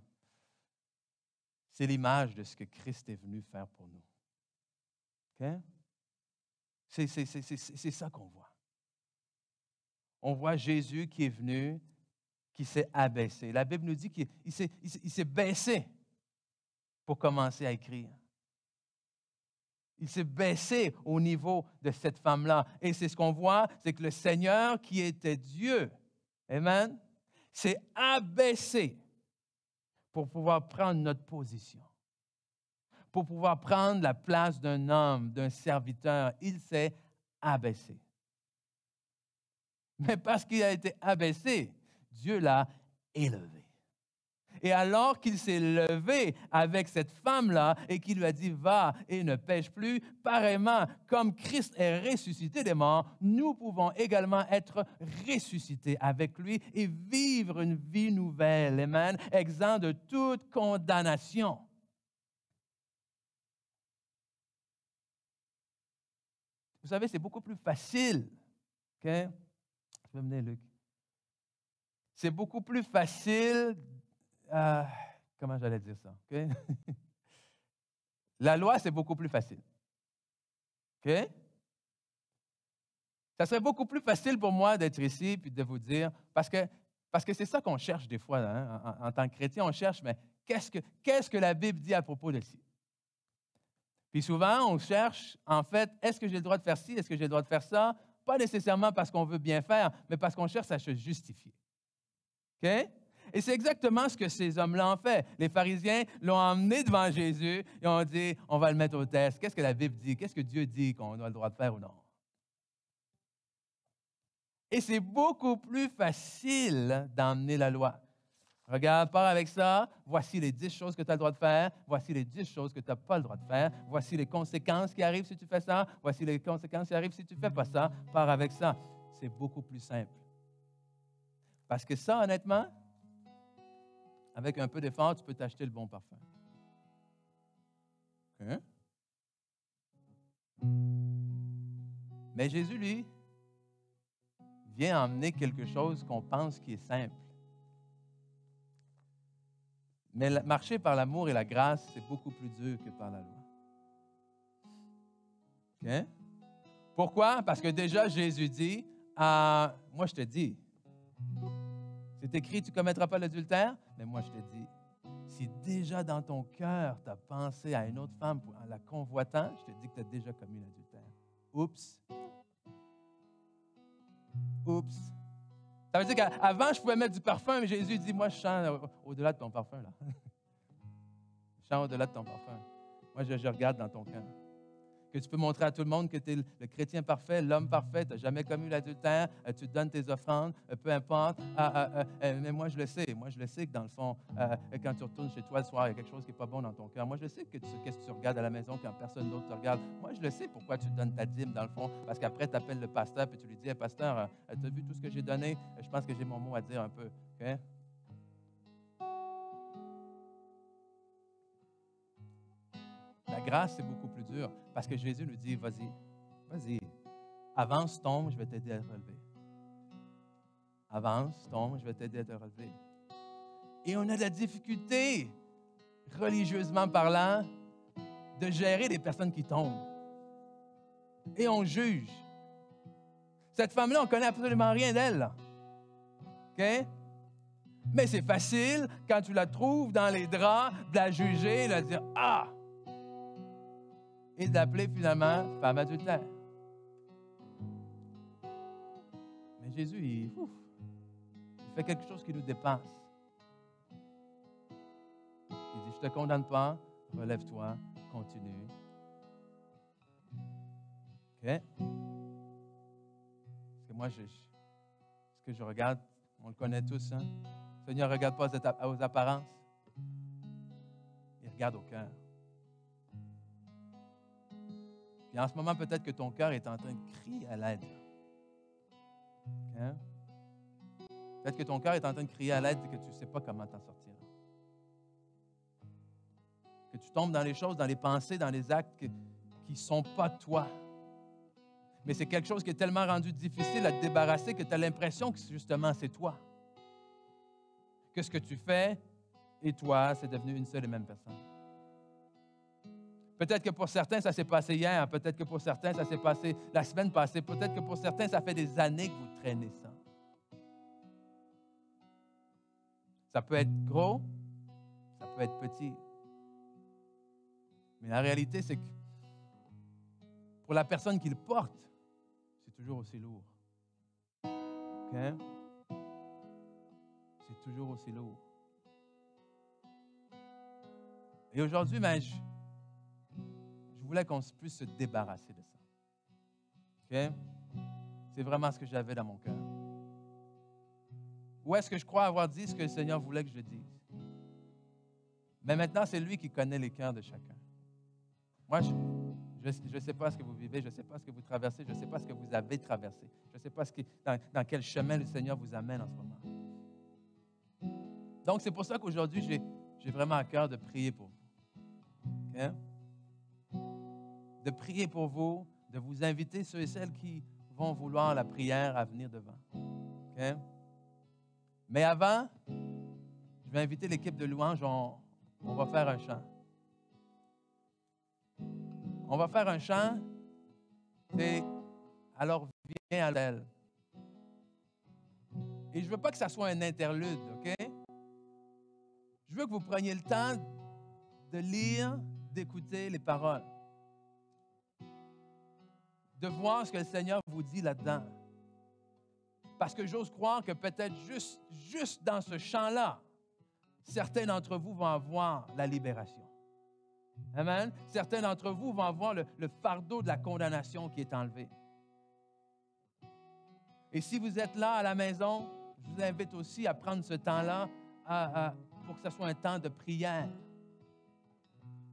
c'est l'image de ce que Christ est venu faire pour nous. Okay? C'est ça qu'on voit. On voit Jésus qui est venu, qui s'est abaissé. La Bible nous dit qu'il s'est baissé pour commencer à écrire. Il s'est baissé au niveau de cette femme-là. Et c'est ce qu'on voit, c'est que le Seigneur qui était Dieu, amen, s'est abaissé pour pouvoir prendre notre position, pour pouvoir prendre la place d'un homme, d'un serviteur. Il s'est abaissé. Mais parce qu'il a été abaissé, Dieu l'a élevé. Et alors qu'il s'est levé avec cette femme-là et qu'il lui a dit « Va et ne pêche plus », pareillement, comme Christ est ressuscité des morts, nous pouvons également être ressuscités avec lui et vivre une vie nouvelle, amen, exempt de toute condamnation. Vous savez, c'est beaucoup plus facile. Okay? Je vais mener Luc. C'est beaucoup plus facile. Comment j'allais dire ça? Okay? La loi, c'est beaucoup plus facile. OK? Ça serait beaucoup plus facile pour moi d'être ici et de vous dire, parce que c'est ça qu'on cherche des fois, hein, en tant que chrétien, on cherche, mais qu'est-ce que la Bible dit à propos de ci? Puis souvent, on cherche, en fait, est-ce que j'ai le droit de faire ci, est-ce que j'ai le droit de faire ça? Pas nécessairement parce qu'on veut bien faire, mais parce qu'on cherche à se justifier. OK? Et c'est exactement ce que ces hommes-là ont fait. Les pharisiens l'ont emmené devant Jésus et ont dit, on va le mettre au test. Qu'est-ce que la Bible dit? Qu'est-ce que Dieu dit qu'on a le droit de faire ou non? Et c'est beaucoup plus facile d'emmener la loi. Regarde, pars avec ça. Voici les 10 choses que tu as le droit de faire. Voici les 10 choses que tu n'as pas le droit de faire. Voici les conséquences qui arrivent si tu fais ça. Voici les conséquences qui arrivent si tu ne fais pas ça. Pars avec ça. C'est beaucoup plus simple. Parce que ça, honnêtement, avec un peu d'effort, tu peux t'acheter le bon parfum. Okay? Mais Jésus, lui, vient emmener quelque chose qu'on pense qui est simple. Mais marcher par l'amour et la grâce, c'est beaucoup plus dur que par la loi. Okay? Pourquoi? Parce que déjà, Jésus dit, moi je te dis, c'est écrit, tu ne commettras pas l'adultère, mais moi je te dis, si déjà dans ton cœur, tu as pensé à une autre femme en la convoitant, je te dis que tu as déjà commis l'adultère. Oups. Oups. Ça veut dire qu'avant, je pouvais mettre du parfum, mais Jésus dit, moi, je chante au-delà de ton parfum, là. Je chante au-delà de ton parfum. Moi, je regarde dans ton cœur. Que tu peux montrer à tout le monde que tu es le chrétien parfait, l'homme parfait, tu n'as jamais commis l'adultère, tu donnes tes offrandes, peu importe. Mais moi, je le sais. Moi, je le sais que dans le fond, quand tu retournes chez toi le soir, il y a quelque chose qui n'est pas bon dans ton cœur. Moi, je le sais que qu'est-ce que tu regardes à la maison quand personne d'autre te regarde. Moi, je le sais pourquoi tu donnes ta dîme, dans le fond. Parce qu'après, tu appelles le pasteur et tu lui dis, hey, pasteur, tu as vu tout ce que j'ai donné? Je pense que j'ai mon mot à dire un peu. Okay? La grâce, c'est beaucoup plus dur parce que Jésus nous dit, vas-y, vas-y, avance, tombe, je vais t'aider à te relever. Avance, tombe, je vais t'aider à te relever. Et on a de la difficulté, religieusement parlant, de gérer les personnes qui tombent. Et on juge. Cette femme-là, on ne connaît absolument rien d'elle. OK? Mais c'est facile, quand tu la trouves dans les draps, de la juger, de dire « Ah! » et d'appeler finalement femme adultère. Mais Jésus, il fait quelque chose qui nous dépasse. Il dit, je ne te condamne pas, relève-toi, continue. OK? Parce que moi, ce que je regarde, on le connaît tous, hein? Le Seigneur ne regarde pas aux apparences. Il regarde au cœur. Et en ce moment, peut-être que ton cœur est en train de crier à l'aide. Okay? Peut-être que ton cœur est en train de crier à l'aide et que tu ne sais pas comment t'en sortir. Que tu tombes dans les choses, dans les pensées, dans les actes qui ne sont pas toi. Mais c'est quelque chose qui est tellement rendu difficile à te débarrasser que tu as l'impression que justement c'est toi. Que ce que tu fais et toi, c'est devenu une seule et même personne. Peut-être que pour certains, ça s'est passé hier. Peut-être que pour certains, ça s'est passé la semaine passée. Peut-être que pour certains, ça fait des années que vous traînez ça. Ça peut être gros, ça peut être petit. Mais la réalité, c'est que pour la personne qui le porte, c'est toujours aussi lourd. OK? C'est toujours aussi lourd. Et aujourd'hui, je voulais qu'on puisse se débarrasser de ça. OK? C'est vraiment ce que j'avais dans mon cœur. Où est-ce que je crois avoir dit ce que le Seigneur voulait que je dise? Mais maintenant, c'est lui qui connaît les cœurs de chacun. Moi, je ne sais pas ce que vous vivez, je ne sais pas ce que vous traversez, je ne sais pas ce que vous avez traversé. Je ne sais pas dans quel chemin le Seigneur vous amène en ce moment. Donc, c'est pour ça qu'aujourd'hui, j'ai vraiment à cœur de prier pour vous. Okay? De prier pour vous, de vous inviter, ceux et celles qui vont vouloir la prière, à venir devant. Okay? Mais avant, je vais inviter l'équipe de louange, on va faire un chant. On va faire un chant, c'est « Alors viens à l'elle ». Et je ne veux pas que ça soit un interlude, OK? Je veux que vous preniez le temps de lire, d'écouter les paroles, de voir ce que le Seigneur vous dit là-dedans. Parce que j'ose croire que peut-être juste dans ce chant-là, certains d'entre vous vont avoir la libération. Amen. Certains d'entre vous vont avoir le fardeau de la condamnation qui est enlevé. Et si vous êtes là à la maison, je vous invite aussi à prendre ce temps-là pour que ce soit un temps de prière.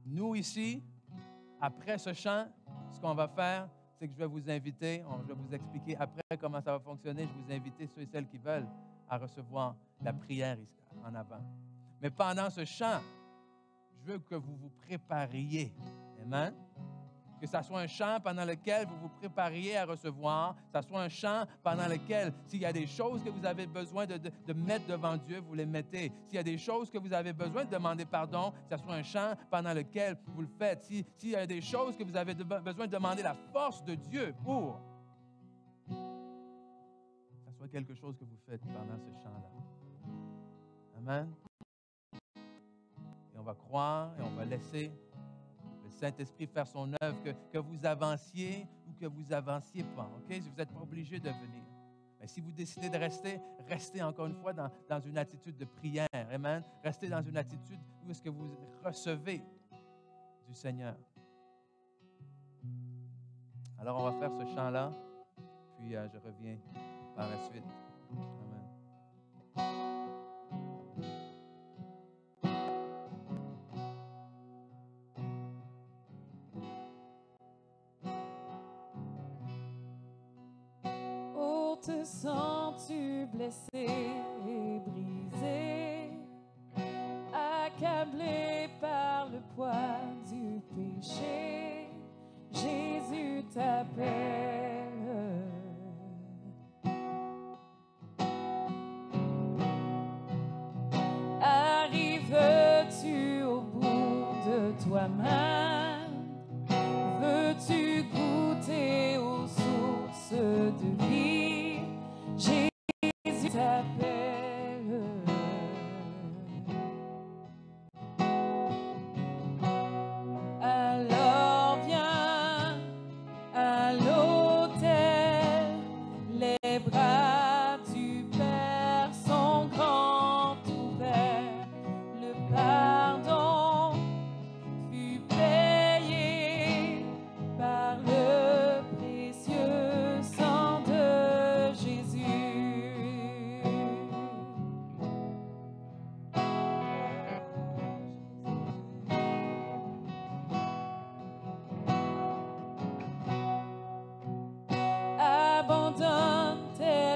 Nous ici, après ce chant, ce qu'on va faire, c'est que je vais vous inviter, je vais vous expliquer après comment ça va fonctionner. Je vais vous inviter, ceux et celles qui veulent, à recevoir la prière ici, en avant. Mais pendant ce chant, je veux que vous vous prépariez. Amen. Que ce soit un chant pendant lequel vous vous prépariez à recevoir, que ce soit un chant pendant lequel, s'il y a des choses que vous avez besoin de mettre devant Dieu, vous les mettez. S'il y a des choses que vous avez besoin de demander pardon, que ce soit un chant pendant lequel vous le faites. S'il y a des choses que vous avez besoin de demander la force de Dieu pour, que ce soit quelque chose que vous faites pendant ce chant-là. Amen. Et on va croire et on va laisser le Saint-Esprit faire son œuvre, que vous avanciez ou que vous avanciez pas. OK? Vous n'êtes pas obligé de venir. Mais si vous décidez de rester, restez encore une fois dans une attitude de prière. Amen? Restez dans une attitude où est-ce que vous recevez du Seigneur. Alors, on va faire ce chant-là, puis je reviens par la suite. Amen. Te sens-tu blessé et brisé, accablé par le poids du péché? Jésus t'appelle. Arrives-tu au bout de toi-même? Veux-tu goûter aux sources de vie? Jésus t'appelle. Alors viens à l'autel, les bras du Père sont grands ouverts, le pardon fut payé par le précieux sang de Jésus. Abandonne tes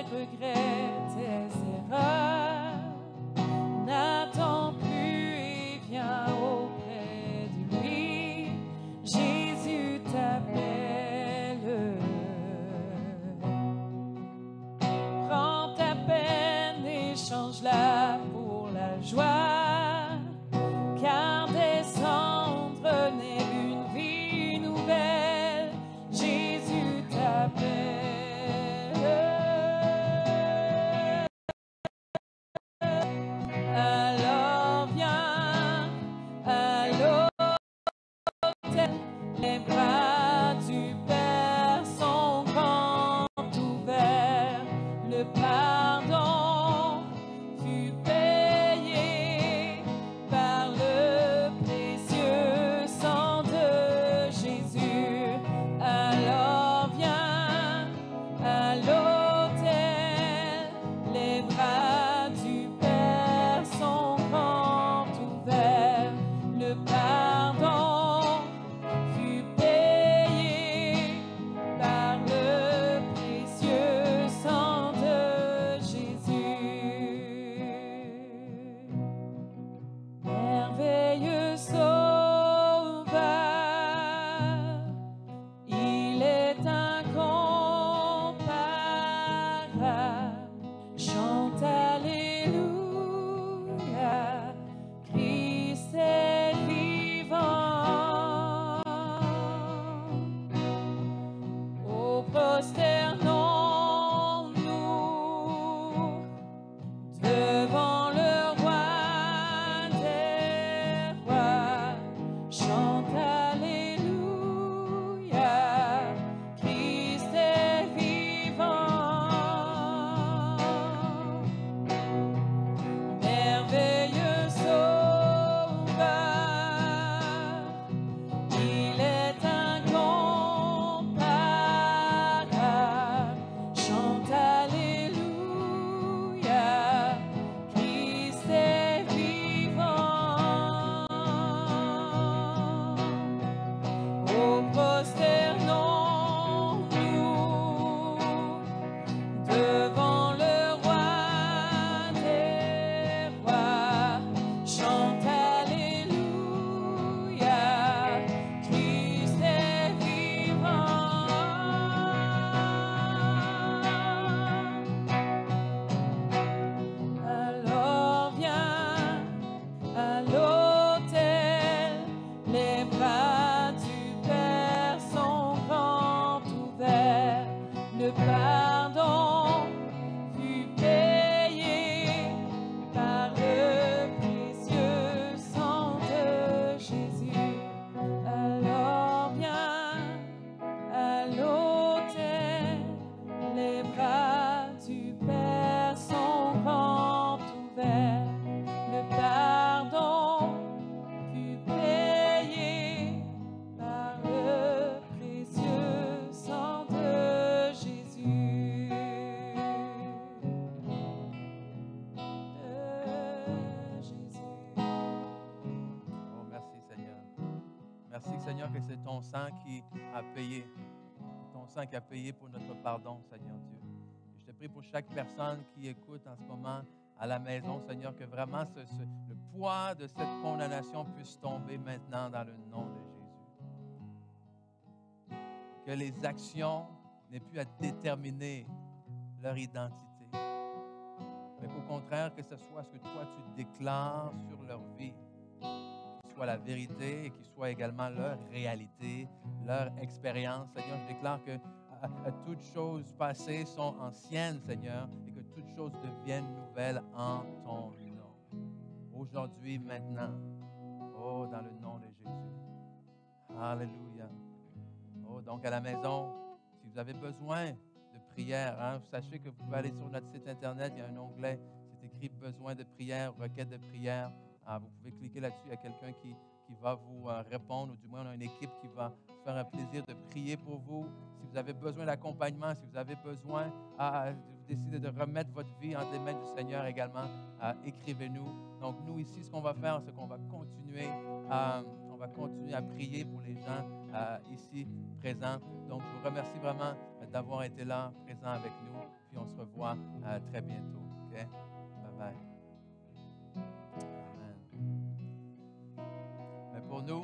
prosternons-nous devant le roi des rois. Chante Alléluia, Christ est vivant. Merveilleux Sauveur, il est incomparable. Chante Alléluia, Christ est vivant. Oh, prosternons-nous devant le roi des rois. Chante Alléluia, Christ est vivant. Alors viens à l'autel, les bras du Père sont grands ouverts. Le pardon fut payé par le précieux sang de Jésus. Alors viens à l'autel, les bras du Père sont grands ouverts. Le pardon fut payé par le précieux sang de Jésus. De Jésus. Oh, merci Seigneur. Merci Seigneur que c'est ton sang qui a payé. Ton sang qui a payé pour notre pardon, Seigneur Dieu. Et je te prie pour chaque personne qui écoute en ce moment à la maison, Seigneur, que vraiment le poids de cette condamnation puisse tomber maintenant dans le nom de Jésus. Que les actions n'aient plus à déterminer leur identité, mais qu'au contraire, que ce soit ce que toi tu déclares sur leur vie, qui soit la vérité et qui soit également leur réalité, leur expérience. Seigneur, je déclare que toutes choses passées sont anciennes, Seigneur, et que toutes choses deviennent nouvelles en ton nom. Aujourd'hui, maintenant. Oh, dans le nom de Jésus. Alléluia. Oh, donc à la maison, si vous avez besoin de prière, hein, sachez que vous pouvez aller sur notre site Internet, il y a un onglet, c'est écrit « Besoin de prière »,« Requête de prière ». Vous pouvez cliquer là-dessus, il y a quelqu'un qui va vous répondre, ou du moins on a une équipe qui va se faire un plaisir de prier pour vous. Si vous avez besoin d'accompagnement, si vous avez besoin, vous décidez de remettre votre vie entre les mains du Seigneur également, écrivez-nous. Donc nous ici, ce qu'on va faire, c'est qu'on va continuer à prier pour les gens ici présents. Donc je vous remercie vraiment d'avoir été là, présent avec nous, puis on se revoit très bientôt. OK? Bye-bye. Amen. Mais pour nous,